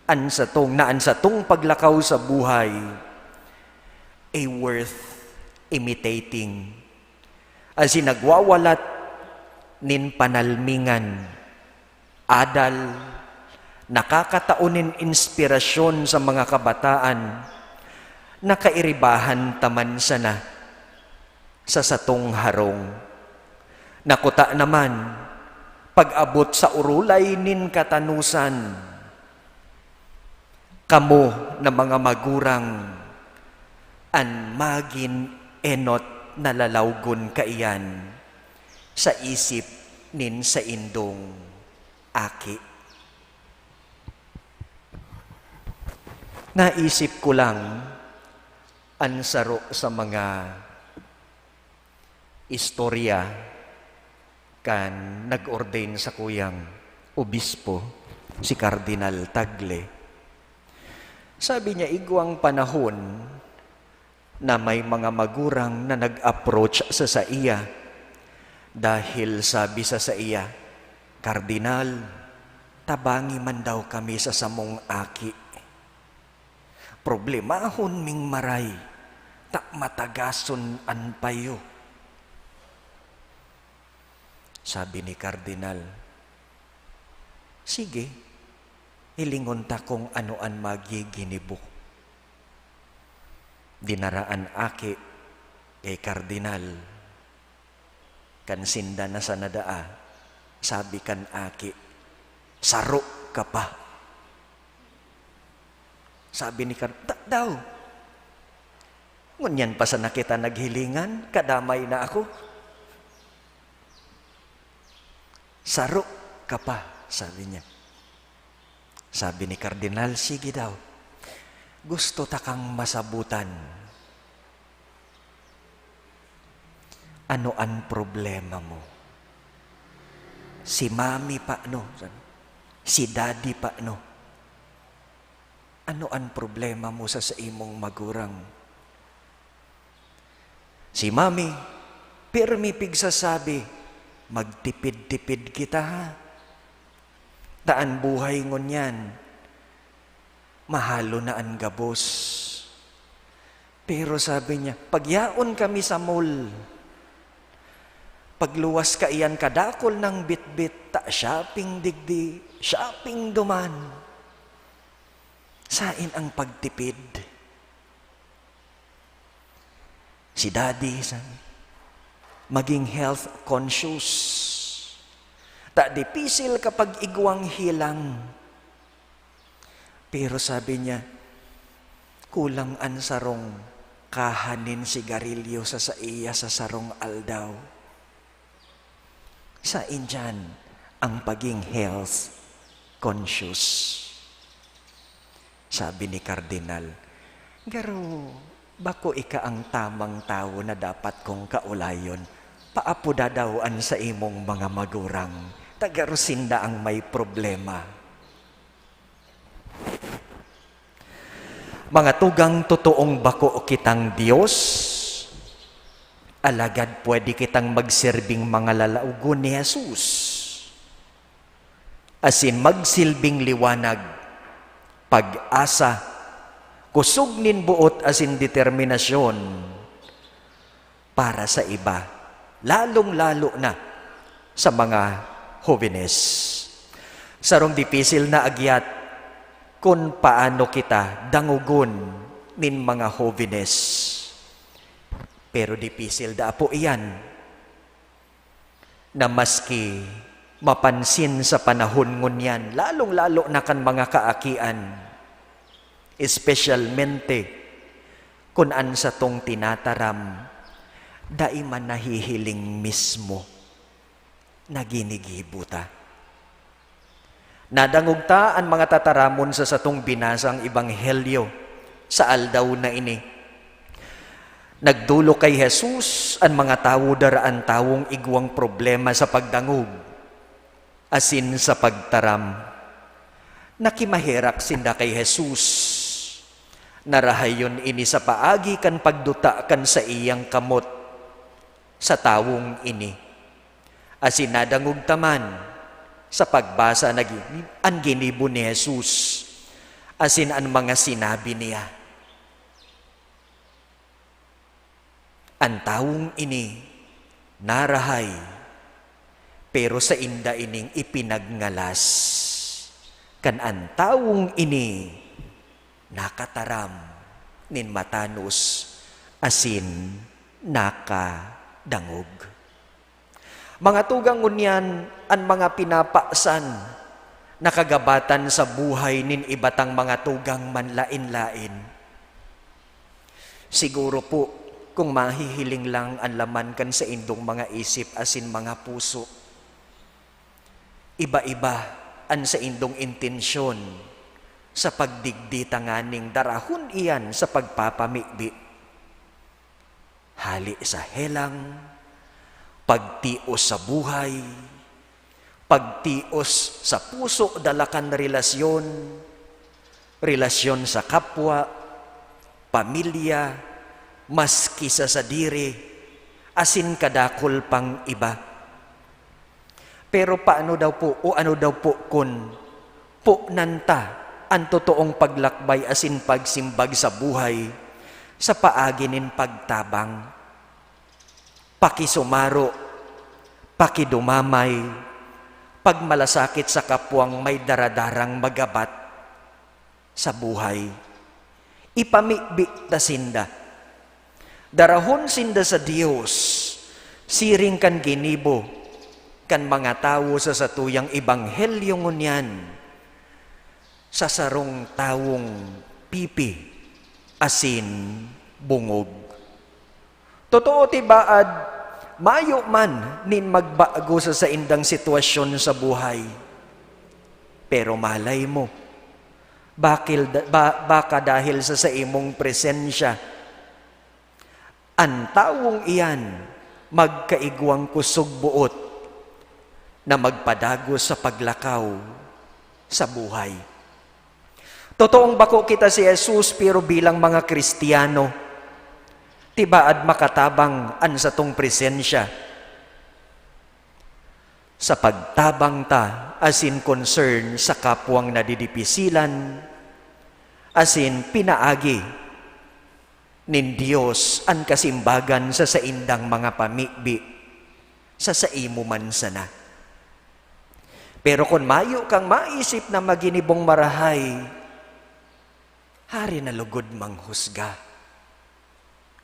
naan sa tong paglakaw sa buhay, a worth imitating. As nagwawalat nin panalmingan, adal, nakakataunin inspirasyon sa mga kabataan, nakairibahan taman sana sa satong harong. Nakuta naman, pag-abot sa urulay nin katanusan, kamo na mga magurang, an magin enot nalalawgon kaiyan, sa isip nin sa indong aki. Naisip ko lang, ansaro sa mga istorya kan nag-ordain sa kuyang obispo, si Cardinal Tagle. Sabi niya, igwang panahon na may mga magurang na nag-approach sa iya dahil sabi sa iya, Kardinal, tabangi man daw kami sa samong aki. Problemahon ming maray, tak matagason an payo. Sabi ni Kardinal, sige, hilingon ta kung anoan magiginibok. Dinaraan aki kay Kardinal, kan sinda na sa nadaa, sabi kan aki, saro ka pa. Sabi ni Kardinal, daw, ngunyan pa sa nakita naghilingan, kadamay na ako. Saro ka pa, sabi niya. Sabi ni Kardinal, sige daw, gusto ta kang masabutan. Ano ang problema mo? Si mami pa no? Si daddy pa no? Ano ang problema mo sa imong magurang? Si mami, pirmi pigsasabi, magtipid-tipid kita ha. Taan buhay ngon yan. Mahalo na ang gabos. Pero sabi niya, pagyaon kami sa mall, pagluwas ka iyan kadakol ng bitbit, ta shopping digdi, shopping duman. Sain ang pagtipid? Si daddy, sabi, maging health conscious. Ta dipisil kapag igwang hilang. Pero sabi niya, kulang an sarong kahanin sigarilyo sa iya sa sarong aldaw. Sa Indian, ang paging health conscious. Sabi ni Kardinal, garo, bako ika ang tamang tao na dapat kong kaulayon. Paapuda daw an sa imong mga magurang. Tagarusinda ang may problema. Mga tugang totoong bako kitang Diyos, alagad pwede kitang magsirbing mga lalaugon ni Jesus. Asin magsilbing liwanag, pag-asa, kusog nin buot asin determinasyon para sa iba, lalong-lalo na sa mga jóvenes. Sarong dipisil na agyat kung paano kita dangugon nin mga jóvenes. Pero dipisil da po iyan na maski mapansin sa panahon ngunyan, lalong-lalo na kan mga kaakian, espesyalmente kung an sa tong tinataram, dai man nahihiling mismo na ginigibuta. Nadangugta ang mga tataramon sa satong binasang ebanghelyo sa aldaw na ini. Nagdulo kay Jesus ang mga tawo daraan tawong igwang problema sa pagdangog, asin sa pagtaram. Nakimahirak sinda kay Jesus. Narahayon ini sa paagi kan pagduta kan sa iyang kamot sa tawong ini. Asin nadangog taman sa pagbasa ang ginibo ni Jesus, asin ang mga sinabi niya. Ang tawong ini narahay, pero sa inda ining ipinagngalas. kan ang tawong ini nakataram nin matanos asin nakadangog. Mga tugang ngunyan ang mga pinapaksan nakagabatan sa buhay nin ibatang mga tugang manlain-lain. Siguro po kung mahihiling lang ang laman kan sa indong mga isip asin mga puso, iba-iba ang sa indong intensyon sa pagdigdi tanganing darahon iyan sa pagpapamikbi. Hali sa helang, pagtios sa buhay, pagtios sa puso dalakan relasyon, relasyon sa kapwa, pamilya, maski sa sadiri, asin kadakol pang iba. Pero paano daw po o ano daw po kun po nanta ang totoong paglakbay asin pagsimbag sa buhay sa paagi nin pagtabang, pakisumaro, pakidumamay, pagmalasakit sa kapwang may daradarang magabat sa buhay. Ipamikbi ta sinda. Darahon sinda sa Dios, siring kan ginibo, kan mga tao sa satuyang ebanghelyo ngunyan, sa sarong tawong pipi, asin, bungog. Totoo tibaad, mayo man nin magbago sa indang sitwasyon sa buhay. Pero malay mo, baka dahil sa imong presensya, ang tawong iyan magkaigwang kusog buot na magpadagos sa paglakaw sa buhay. Totoong bako kita si Jesus pero bilang mga Kristiyano, tibaad makatabang an sa tong presensya. Sa pagtabang ta, asin concern sa kapwang nadidipisilan, asin pinaagi nin Diyos ang kasimbagan sa saindang mga pamikbi sa saimo man sana. Pero kung mayo kang maisip na maginibong marahay, hari na lugod manghusga.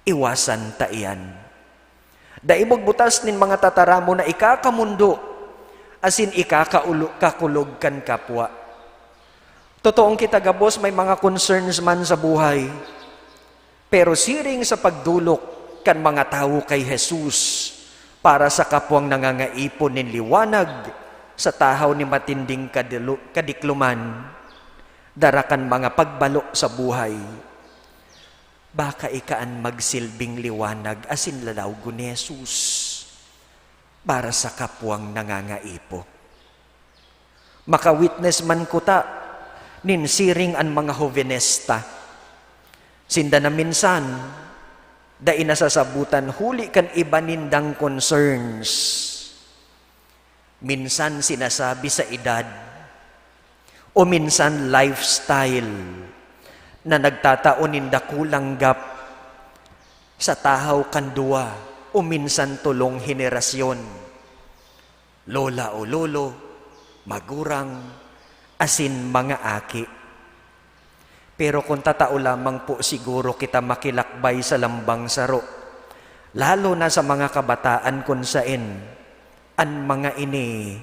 Iwasan ta iyan. Daimog butas nin mga tataramo na ikakamundo, asin ikakakulog kan kapwa. Totoong kita gabos may mga concerns man sa buhay, pero siring sa pagdulok kan mga tao kay Jesus para sa kapwang nangangaipon nin liwanag sa tahaw ni matinding kadikluman, darakan mga pagbalo sa buhay, baka ikaan magsilbing liwanag asin lalawgo ni Jesus para sa kapwang nangangaipo. Makawitness man kuta nin siring an mga hovenesta, sinda na minsan, da inasasabutan huli kan iba nindang concerns. Minsan sinasabi sa edad, o minsan lifestyle, na nagtataon ninda kulang gap sa tahaw kandua, o minsan tulong henerasyon. Lola o lolo, magurang, asin mga aki. Pero kung tatao lamang po siguro kita makilakbay sa lambang saro, lalo na sa mga kabataan kung sain, ang mga ini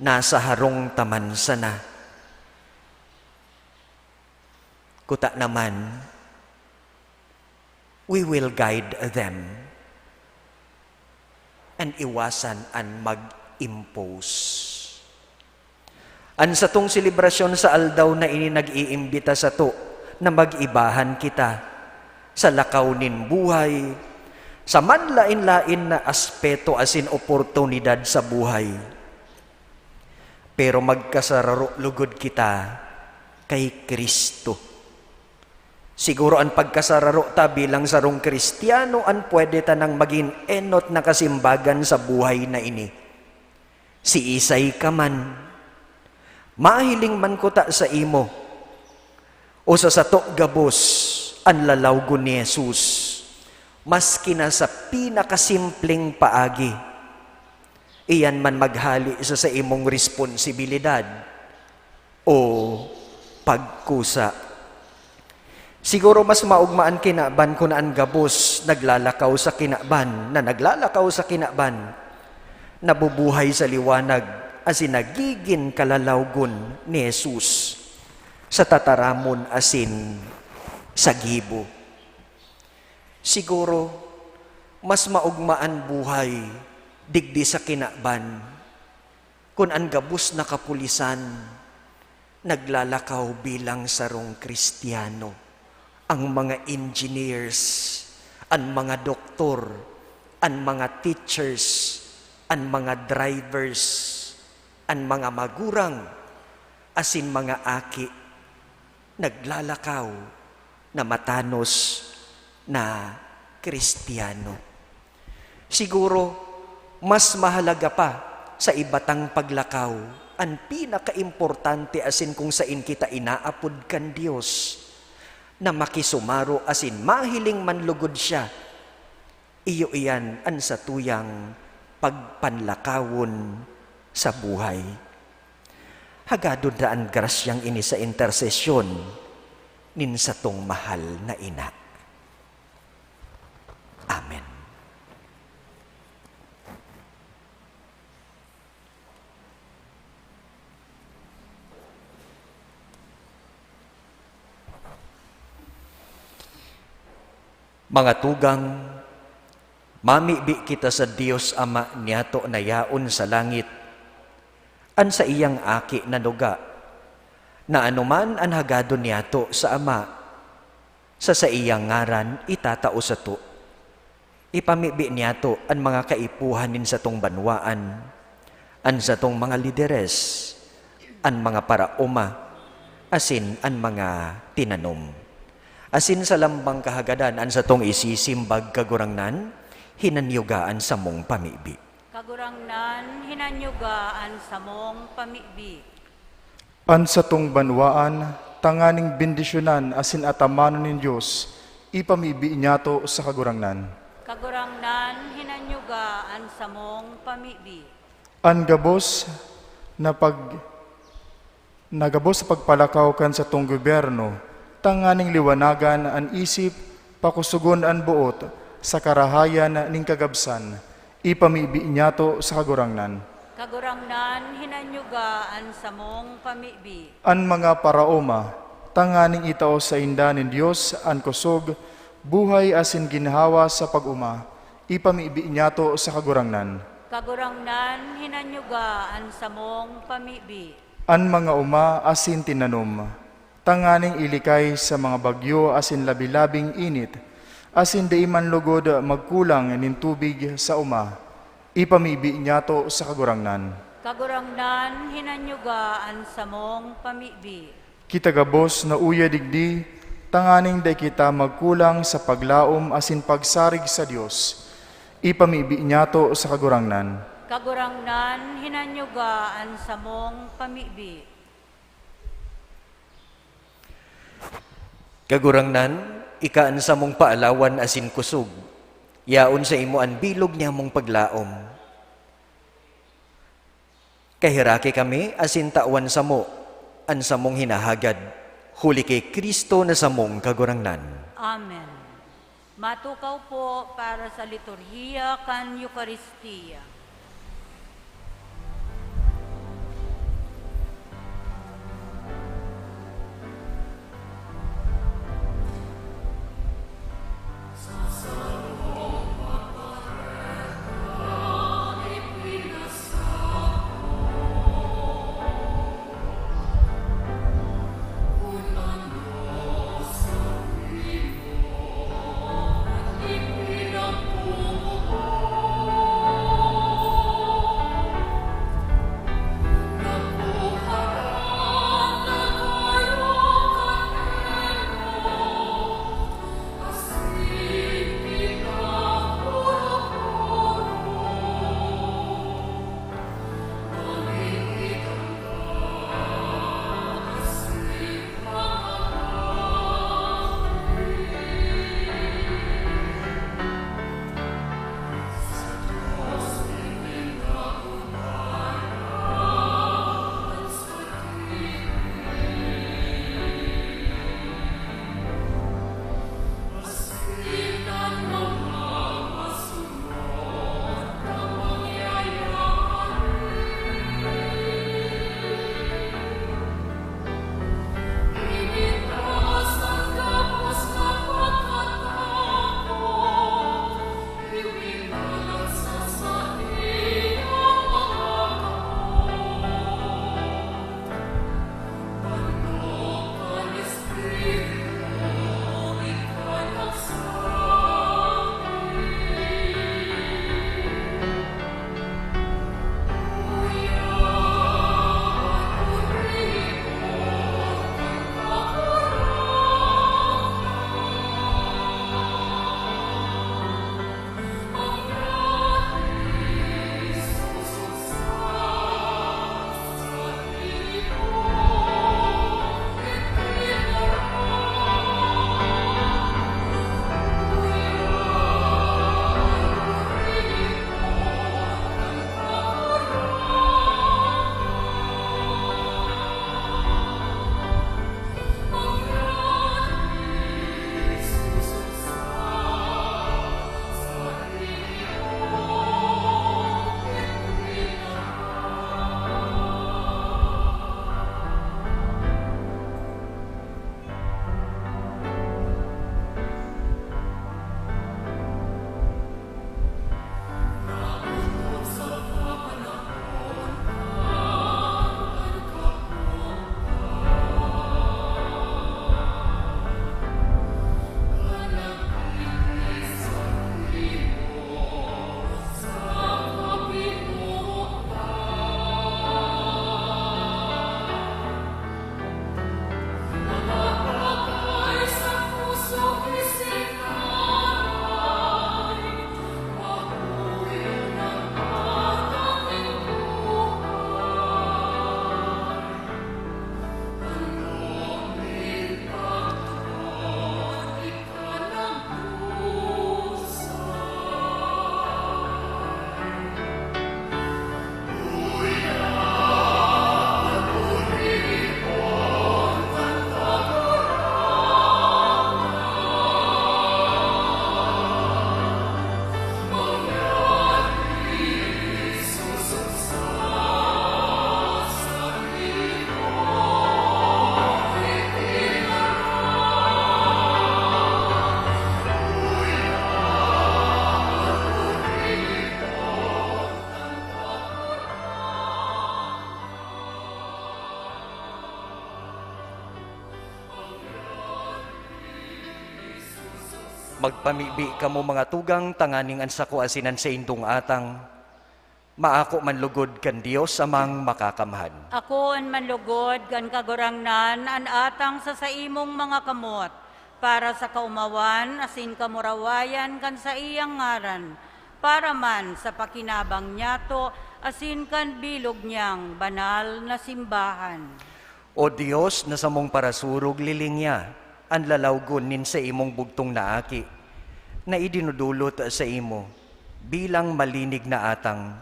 nasa harong taman sana. Kuta naman, we will guide them and iwasan ang mag-impose. An sa tong selebrasyon sa aldaw na ini nag-iimbita sa to na mag-ibahan kita sa lakaw nin buhay, sa manlain-lain na aspeto asin oportunidad sa buhay. Pero magkasararo lugod kita kay Kristo. Siguro ang pagkasararo ta bilang sarong Kristiyano ang pwede ta nang maging enot na kasimbagan sa buhay na ini. Si Isay ka man, mahiling man ko ta sa imo, o sa sato gabos ang lalawgo ni Jesus, maski na sa pinakasimpleng paagi, iyan man maghali sa imong responsibilidad o pagkusa. Siguro mas maugmaan kinaban kung ang gabos naglalakaw sa kinaban, nabubuhay sa liwanag asin nagigin kalalawgon ni Jesus sa tataramon asin sa gibo. Siguro mas maugmaan buhay digdi sa kinaban kung ang gabos na kapulisan naglalakaw bilang sarong Kristiyano, ang mga engineers, ang mga doktor, ang mga teachers, ang mga drivers, ang mga magurang, asin mga aki, naglalakaw na matanos na Kristiyano. Siguro, mas mahalaga pa sa ibatang paglakaw, ang pinakaimportante asin kung sain kita inaapod kan Diyos, na makisumaro asin mahiling manlugod siya, iyo iyan ang sa tuyang pagpanlakawon sa buhay. Hagado daan grasyang ini sa intersesyon nin sa tong mahal na ina. Amen. Mga tugang, mamibi kita sa Dios Ama niyato na yaon sa langit, an sa iyang aki na duga, na anuman an hagado niyato sa Ama, sa iyang ngaran itatao sa to. Ipamibi niyato an mga kaipuhanin sa tong banwaan, an sa tong mga lideres, an mga paraoma, asin an mga tinanom. Asin sa lambang kahagadan, an sa tong isisimbag kagurangnan, hinanyugaan sa mong pamibi. Kagurangnan, hinanyugaan sa mong pamibi. An sa tong banwaan, tanganing bendisyonan asin atamanon nin Diyos, ipamibi niyato sa kagurangnan. Kagurangnan, hinanyugaan sa mong pamibi. An gabos nagabos sa pagpalakaw kan sa tong gobyerno, tanganing liwanagan an isip, pakusugon an buot, sa karahayan ning kagabsan, ipamibi niyato sa kagurangnan. Kagurangnan, hinanyugaan sa mong pamibi. An mga paraoma, tanganing itao sa inda nin Dios an kusog, buhay asin ginhawa sa pag-uma, ipamibi niyato sa kagurangnan. Kagurangnan, hinanyugaan sa mong pamibi. An mga uma asin tinanom, tanganing ilikay sa mga bagyo asin labi-labing init, asin di man lugod magkulang nin tubig sa uma, ipamibi niyato sa kagurangnan. Kagurangnan, hinanyugaan sa mong pamibi. Kitagabos na uya digdi, tanganing di kita magkulang sa paglaom asin pagsarig sa Dios, ipamibi niyato sa kagurangnan. Kagurangnan, hinanyugaan sa mong pamibi. Kagurangnan, ikaan sa mong paalawan asin kusog, yaon sa imo an bilog niya mong paglaom. Kahiraki kami asin tawan sa mo, an sa mong hinahagad, huli kay Kristo na sa mong kagurangnan. Amen. Matukaw po para sa liturhiya kan Eucharistia. Magpamibi kamo mga tugang tanganing ansako asinan sa indong atang, maako man lugod kan Dios amang makakamhan. Ako an manlugod kan kagurangnan an atang sa saimong mga kamot para sa kaumawan asin kamurawayan kan sa iyang ngaran para man sa pakinabang niyato asin kan bilog niyang banal na simbahan. O Dios na sa mong parasurog lilingya, ang lalawgon nin sa imong bugtong na aki, na idinudulot sa imo, bilang malinig na atang,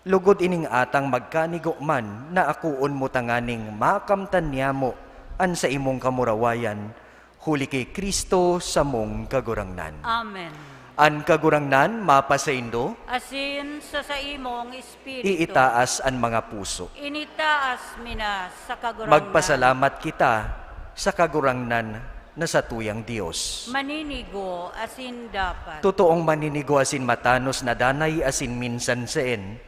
lugod ining atang magkanigo man na akuon mo tanganing makamtan niya mo an sa imong kamurawayan, huli kay Kristo sa mong kagurangnan. Amen. An kagurangnan mapasaindo, Asin sa imong espiritu. iitaas an mga puso. Initaas mina sa kagurangnan. Magpasalamat kita sa kagurangnan na sa tuyang Diyos. Maninigo asin dapat. Totoong maninigo asin matanos na danay asin minsan seen.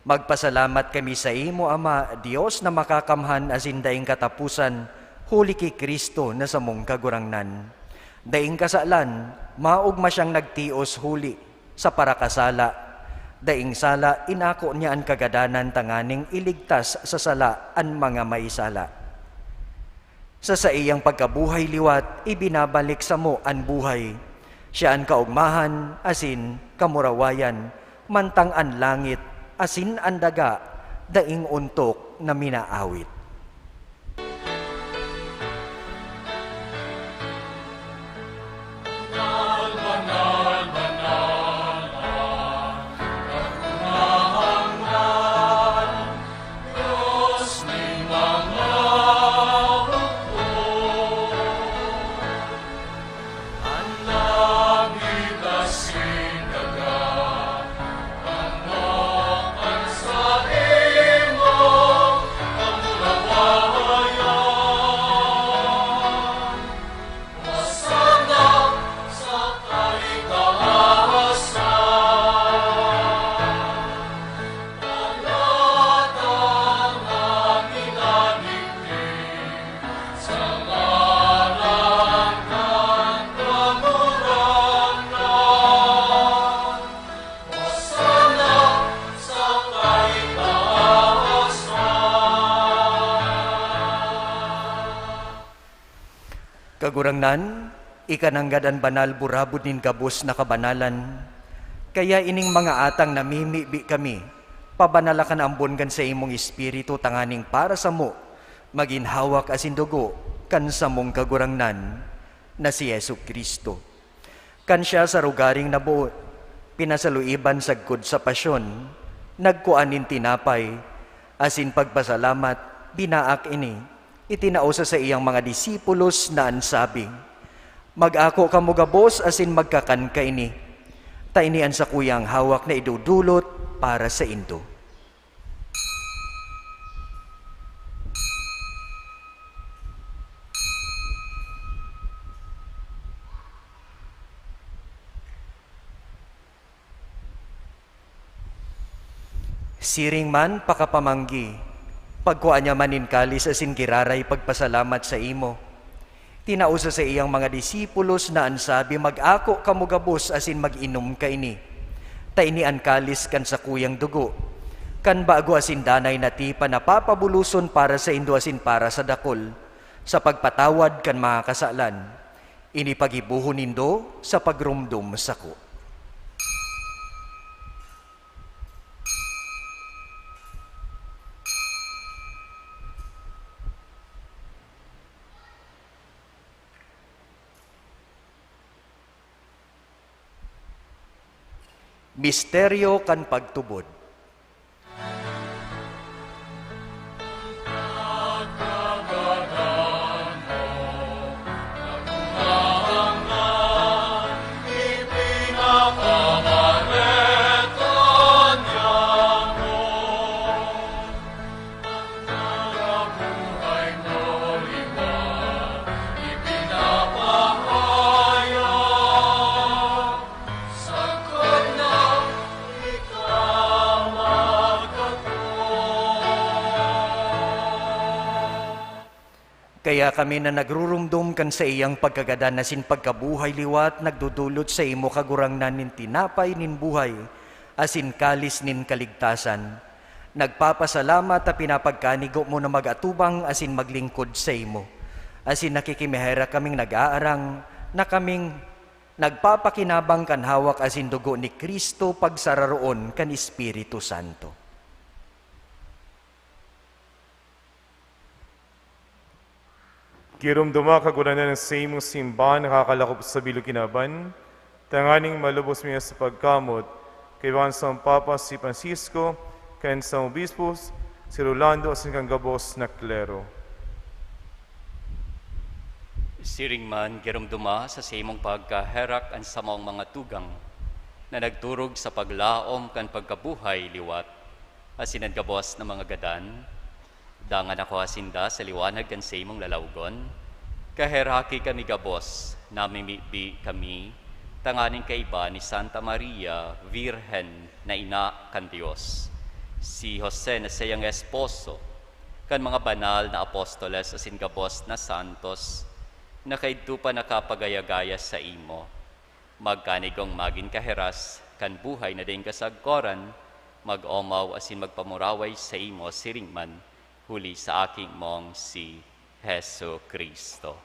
Magpasalamat kami sa imo, Ama, Diyos na makakamhan asin daing katapusan, huli kay Kristo na sa mong kagurangnan. Daing kasalan, maugma siyang nagtios huli sa parakasala. Daing sala, inako niya ang kagadanan tanganing iligtas sa sala ang mga maisala. Sa iyang pagkabuhay liwat, ibinabalik sa mo ang buhay. Siya ang kaugmahan, asin kamurawayan, mantang ang langit, asin ang daga, daing untok na minaawit. Kagurangnan, ikananggad ang banal burabod nin gabos na kabanalan, kaya ining mga atang namimibi kami, pabanalakan ambon kan sa imong espiritu tanganing para sa mo, maginhawak asin dugo, kan sa mong kagurangnan, na si Yesu Kristo. Kan siya sa rugaring nabuot, pinasaluiban sagkod sa pasyon, nagkuanin tinapay, asin pagpasalamat, binaak ini, itinausa sa iyang mga disipulos na ansabi, mag-ako kamo gabos asin magkakan ka ini, ta inian sa kuyang hawak na idudulot para sa indo. Siring man pakapamanggi, pagkuha niya manin kalis asin giraray pagpasalamat sa imo. Tinausa sa iyang mga disipulos na ansabi, mag-ako kamugabos asin mag-inom ka ini. Ta ini ang kalis kan sa kuyang dugo. Kan bago asin danay na tipa na papabuluson para sa indo asin para sa dakol. Sa pagpatawad kan mga kasalan. Ini pagibuhon nindo sa pagrumdum sako. Misteryo kan pagtubod. Sa Kaya kami na nagrurumdum kan sa iyang pagkagadan na sin pagkabuhay liwat, nagdudulot sa imo kagurangnan nin tinapay nin buhay, asin kalis nin kaligtasan. Nagpapasalamat at pinapagkanigo mo na magatubang asin maglingkod sa imo. Asin nakikimihera kaming nag-aarang na kaming nagpapakinabang kan hawak asin dugo ni Kristo pagsararoon kan Espiritu Santo. Kirumduma kaguranan ng sa imong simbahan nakakalakop sa bilog kinaban, tanganing malubos niya sa pagkamot, kay Juan sa Papa si Francisco, kay sa Obispos, si Rolando asin kang gabos na klero. Siring man, girumduma sa imong pagkaherak ang samang mga tugang, na nagturog sa paglaom kan pagkabuhay liwat, asin ang gabos na mga gadan, dangan ako asinda sa liwanag kan sa imong lalawgon, kaheraki kami gabos, namimibi kami, tanganing kaiba ni Santa Maria, Virhen na ina kan Dios, si Jose na siyang esposo, kan mga banal na apostoles asin gabos na santos, na kaidto pa nakapagayagaya sa imo, magkanigong magin kaheras, kan buhay na din kasagkoran, mag-omaw asin magpamuraway sa imo siringman, huli sa aking mong si Heso Kristo.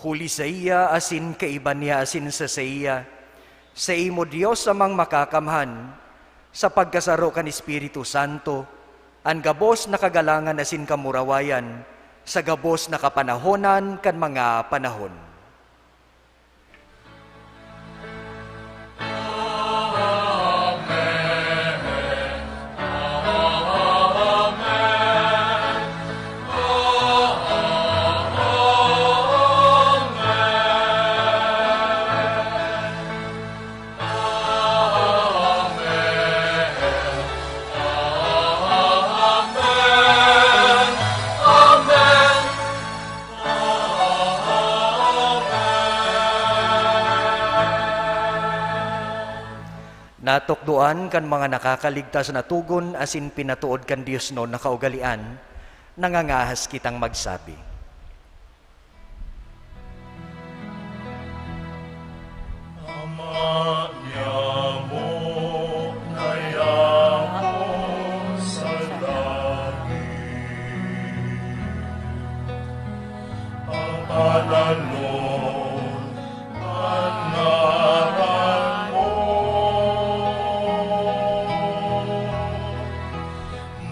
Huli sa iya asin kaiban niya asin sa iya, sa imo Dios amang makakamhan, sa pagkasaro kan Espiritu Santo, ang gabos na kagalangan asin kamurawayan, sa gabos na kapanahonan kan mga panahon. Natukduan kan mga nakakaligtas na tugon asin pinatuod kan Dios no na kaugalian, nangangahas kitang magsabi. Ama niya mo, naya mo sa langit. Ang panalon, ang ngaran mo,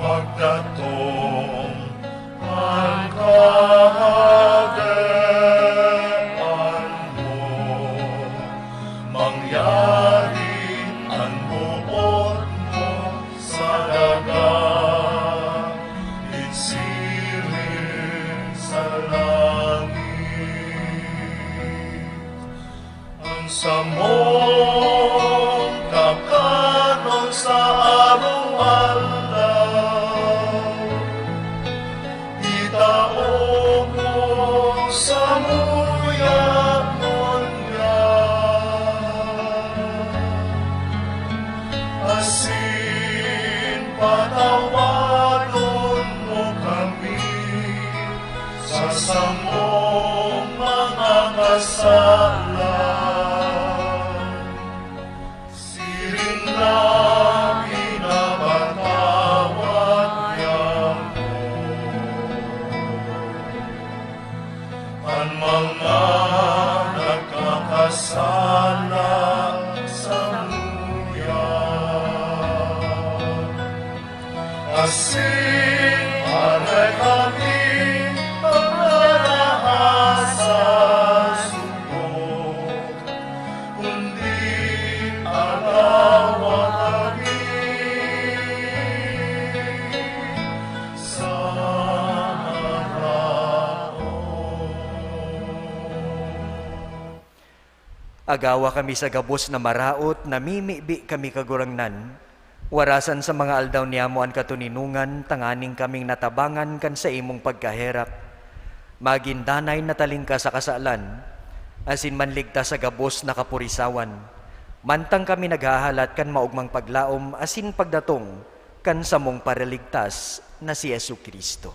magdatong ang kaharian mo, mangyari ang buot mo sa dagat, itsirin sa langit. Ang samong kakanon sa araw-araw, itaon mo sa muyak munya, asin patawanon mo kami sa samong mga kasalan. Siring na pinapatawad niya mo ang mga nagkakasala sa muyak. Asin aray kami pagkaraasa subok, kundi agawa kami sa Agawa kami sa gabos na maraot, namimibi kami kagurangnan, warasan sa mga aldaw niyamo ang katuninungan, tanganing kaming natabangan kan sa imong pagkaherap. Magindanay na talingka sa kasalan, asin manligta sa gabos na kapurisawan, Mantang kami naghahalat kan maugmang paglaom asin pagdatong kan samong paraligtas na si Yesu Kristo.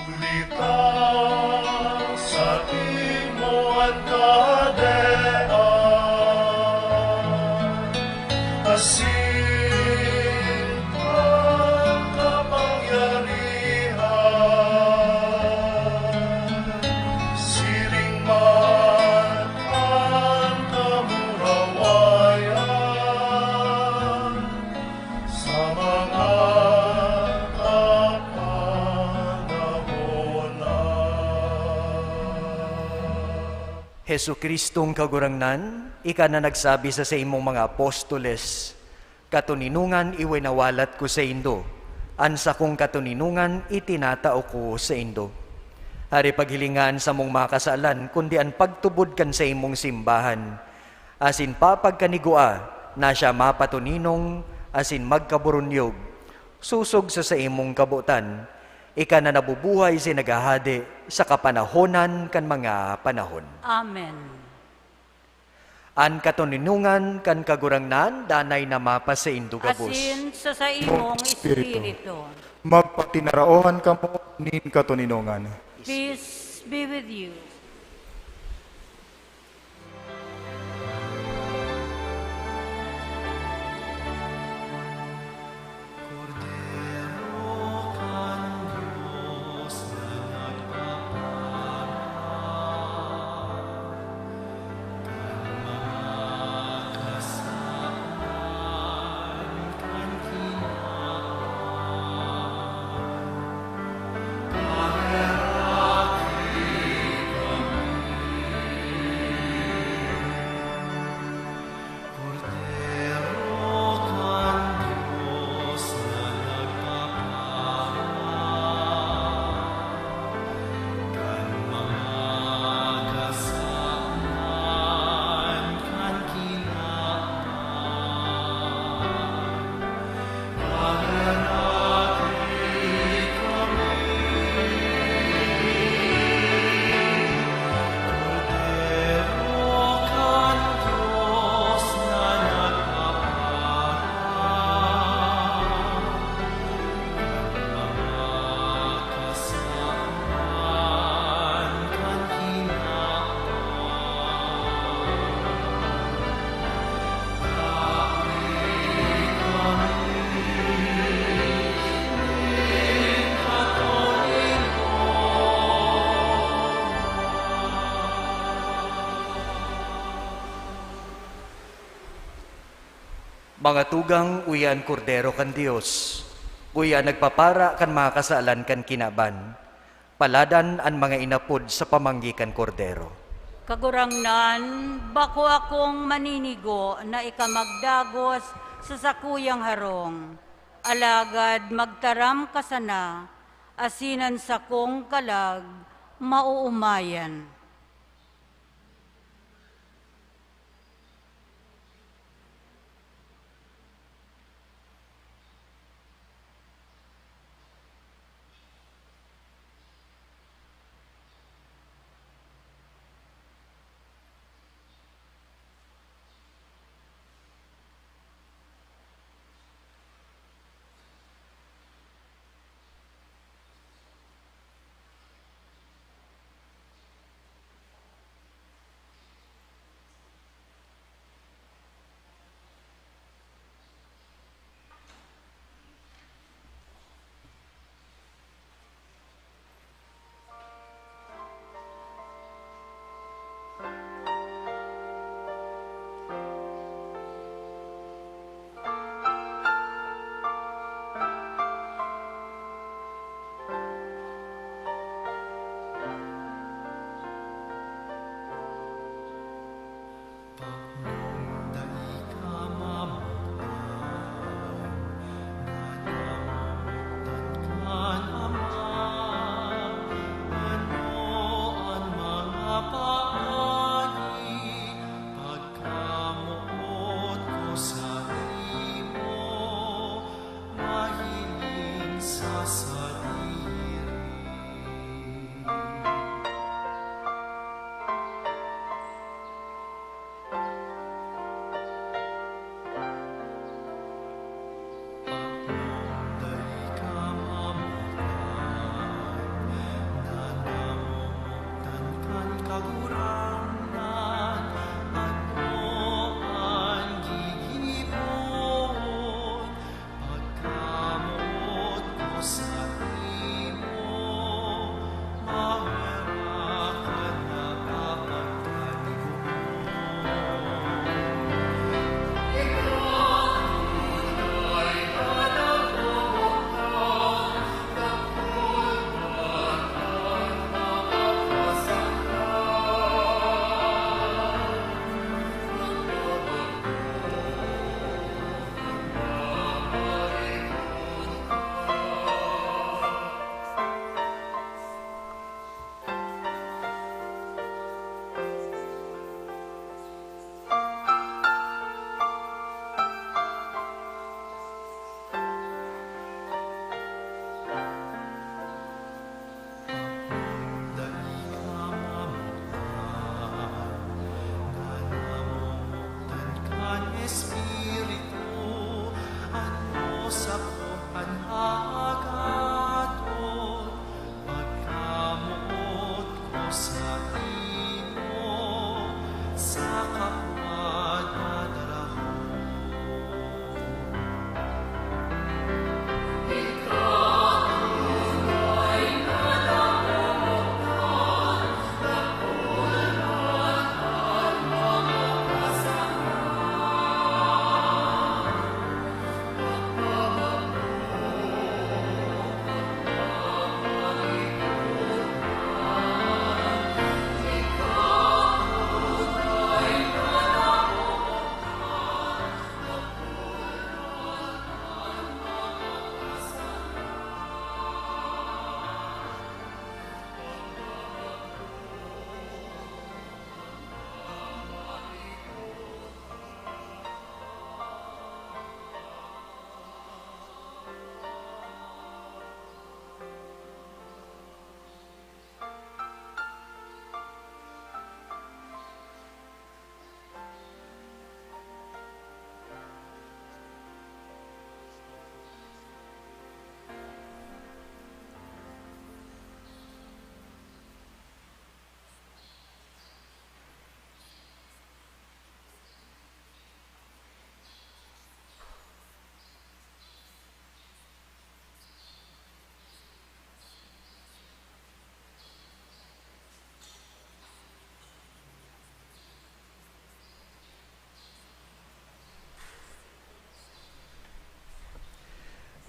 Ulitang sa imo ang kadean, asin ang kapangyarihan, siring man ang kamurawayan, sa mga Hesu Kristong kagurangnan, ika na nagsabi sa imong mga apostoles, katuninungan iwinawalat ko sa indo, ansa kong katuninungan itinatao ko sa indo. Hari paghilingan sa mong makasalan, kundi ang pagtubod kan sa imong simbahan, asin papagkanigua na siya mapatuninong, asin magkaburunyog, susog sa imong kabutan, ika na nabubuhay si nagahadi sa kapanahonan kan mga panahon. Amen. An katuninungan kan kagurangnan, danay na mapa sa indugabos. Asin sa imong espiritu. Magpatinaraohan kamo nin katuninungan. Peace be with you. Mga tugang uyan kordero kan Dios, uyan nagpapara kan mga kasalan kan kinaban, paladan an mga inapod sa pamanggikan kordero. Kagurangnan, bako akong maninigo na ikamagdagos sa sakuyang harong. Alagad magtaram ka sana, asinan sa kong kalag, mauumayan.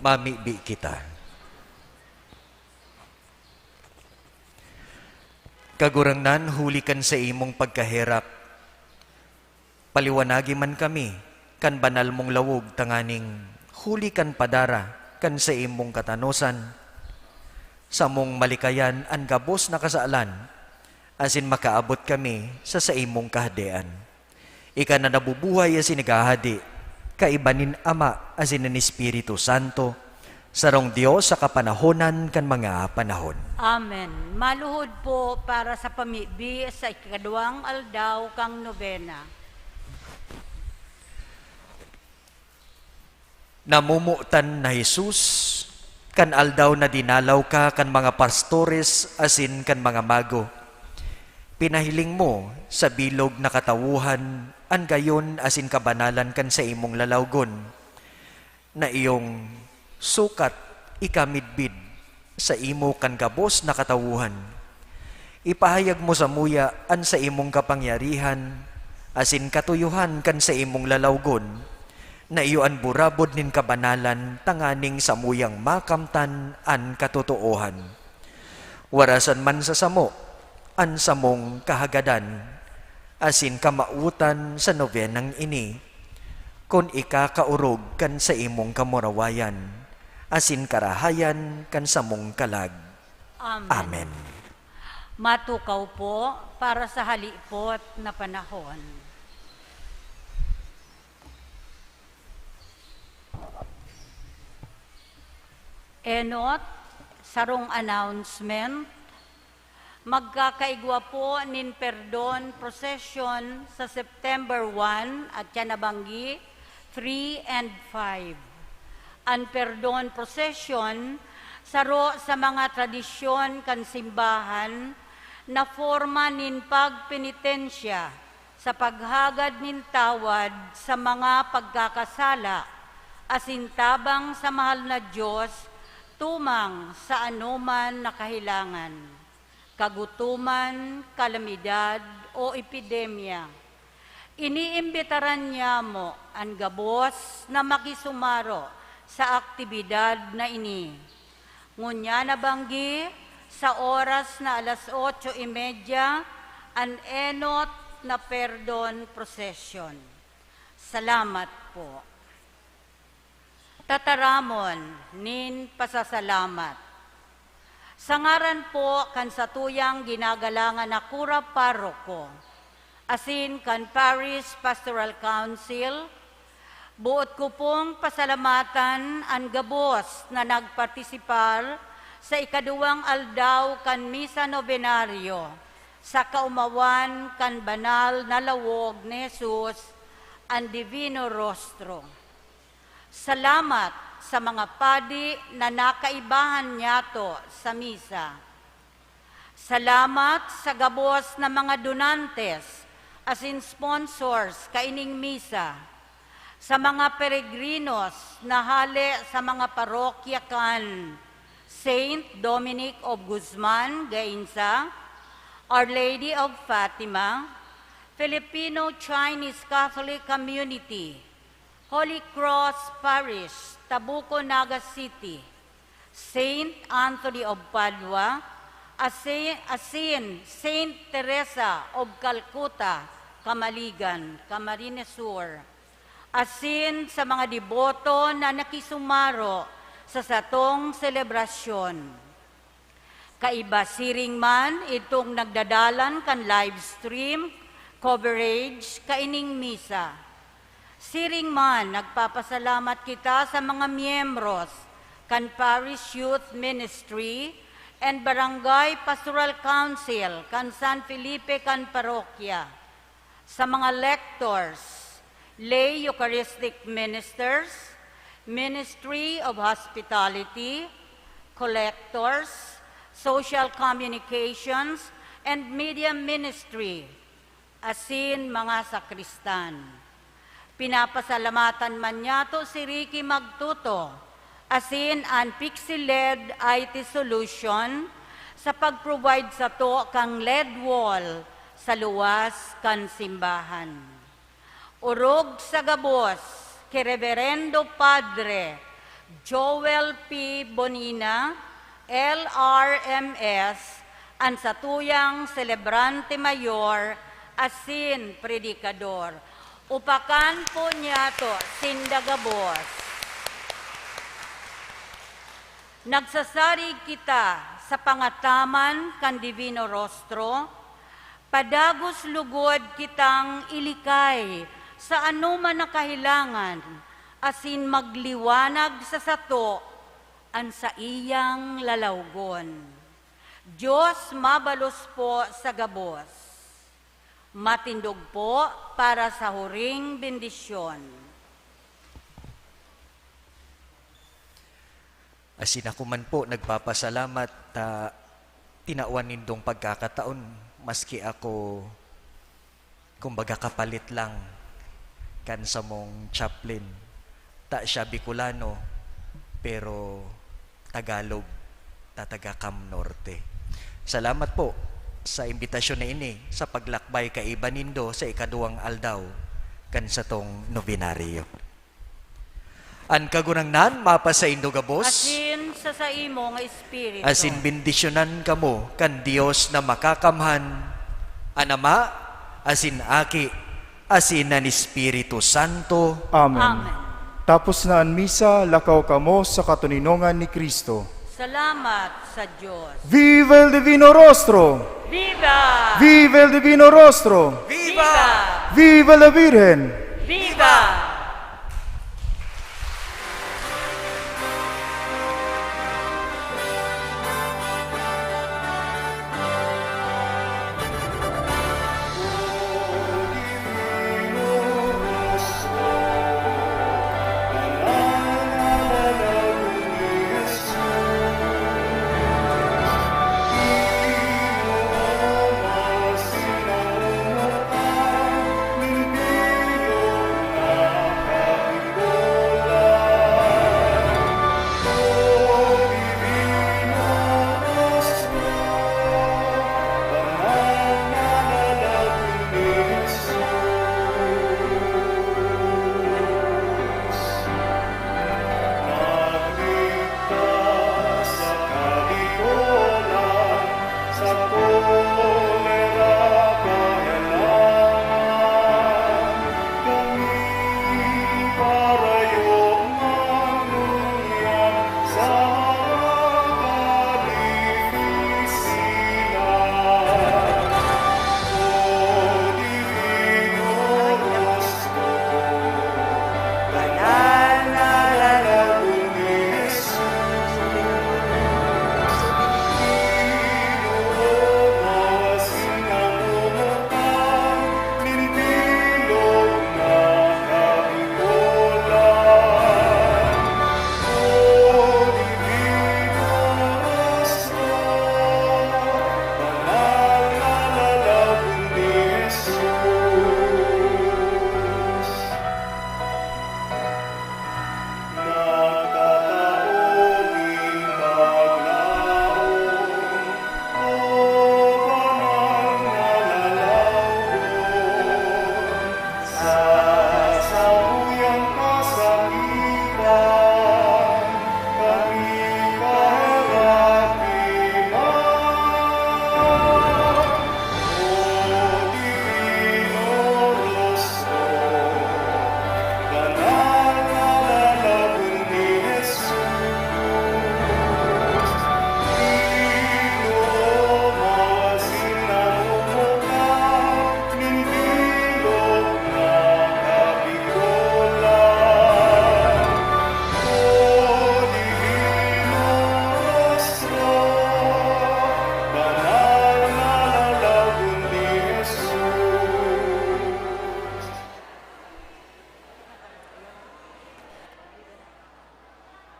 mamibi kita. Kagurangnan, huli kan sa imong pagkahirap. Paliwanagi man kami, kan banal mong lawog tanganing, huli kan padara, kan sa imong katanosan. Sa mong malikayan, ang gabos na kasaalan, asin makaabot kami sa imong kahadean. Ika na nabubuhay asin nagahadi, kaibanin Ama asin ng Espiritu Santo, sarong Diyos sa kapanahonan kan mga panahon. Amen. Maluhod po para sa pamibi sa ikadawang aldaw kang nobena. Namumutan na Jesus, kan aldaw na dinalaw ka kan mga pastores asin kan mga mago. Pinahiling mo sa bilog na katawuhan, an gayon asin kabanalan kan sa imong lalawgon, na iyong sukat ikamidbid sa imo kan gabos na katawuhan. Ipahayag mo sa muya an sa imong kapangyarihan, asin katuyuhan kan sa imong lalawgon, na iyo an burabod nin kabanalan tanganing sa muyang makamtan an katotoohan. Warasan man sa samo, an samong kahagadan, asin kamautan sa nobenang ini, kun ikakaurog kan sa imong kamurawayan, asin karahayan kan samong kalag. Amen. Amen. Matukaw po para sa halipot na panahon. Enot, sarong announcement, magkakaigwa po nin perdon procession sa September 1 at Tianabanggi 3 and 5. Ang perdon procession saro sa mga tradisyon kan simbahan na forma nin pagpenitensya sa paghagad nin tawad sa mga pagkakasala asintabang sa mahal na Diyos tumang sa anuman na kahilangan, kagutuman, kalamidad o epidemya. Iniimbitaran niya mo ang gabos na makisumaro sa aktibidad na ini. Ngunya na banggi sa oras na 8:30 an enot na perdon procession. Salamat po. Tataramon nin pasasalamat. Sa ngaran po kan satuyang ginagalangan na kura paroko, asin kan Parish Pastoral Council, buot ko pong pasalamatan ang gabos na nagpartisipar sa ikaduwang aldaw kan Misa Novenario sa kaumawan kan banal na lawog ni Jesus ang Divino Rostro. Salamat sa mga padi na nakaibahan niyato sa misa. Salamat sa gabos na mga donantes asin sponsors kaining misa. Sa mga peregrinos na hali sa mga parokya kan Saint Dominic of Guzman, Gainsa, Our Lady of Fatima, Filipino-Chinese Catholic Community, Holy Cross Parish, Tabuco, Naga City, Saint Anthony of Padua, asin Saint Teresa of Calcutta, Kamaligan, Camarines Sur, asin sa mga deboto na nakisumaro sa satong selebrasyon. Kaiba siring man itong nagdadalan kan live stream coverage kaining misa. Siring man, nagpapasalamat kita sa mga miyembros kan Parish Youth Ministry and Barangay Pastoral Council kan San Felipe kan Parokya, sa mga lectors, lay Eucharistic ministers, Ministry of Hospitality, collectors, social communications, and media ministry, asin mga sakristan. Pinapasalamatan man niyato si Ricky Magtuto, asin ang Pixie-LED IT solution sa pag-provide sa to kang LED wall sa luwas kan simbahan. Urog sa gabos, kay Reverendo Padre Joel P. Bonina, LRMS, ang satuyang Celebrante Mayor, asin Predikador. Upakan po niya to, Sindagabos. Nagsasarig kita sa pangataman kan Divino Rostro, padagos lugod kitang ilikay sa anuman na kahilangan, asin magliwanag sa sato, an sa iyang lalawgon. Diyos mabalos po sa gabos. Matindog po para sa huring bendisyon. Asin ako man po nagpapasalamat tinawan nindong pagkakataon maski ako kumbaga kapalit lang kan sa mong chaplain. Ta siya Bicolano pero Tagalog taga Cam Norte. Salamat po sa imbitasyon na ini sa paglakbay kay Ibanindo sa ikaduwang aldaw kan sa tong nobenaryo. An kagunangnan mapa sa Indogabos, Asin sa imo nga espiritu. asin bendisyonan kamo kan Dios na makakamhan, an Ama, asin Aki, asin an Espiritu Santo. Amen. Amen. Tapos na ang misa, lakaw kamo sa katuninongan ni Kristo. Salamat sa Diyos. Viva el Divino Rostro! Viva! Viva el Divino Rostro! Viva! Viva la Virgen!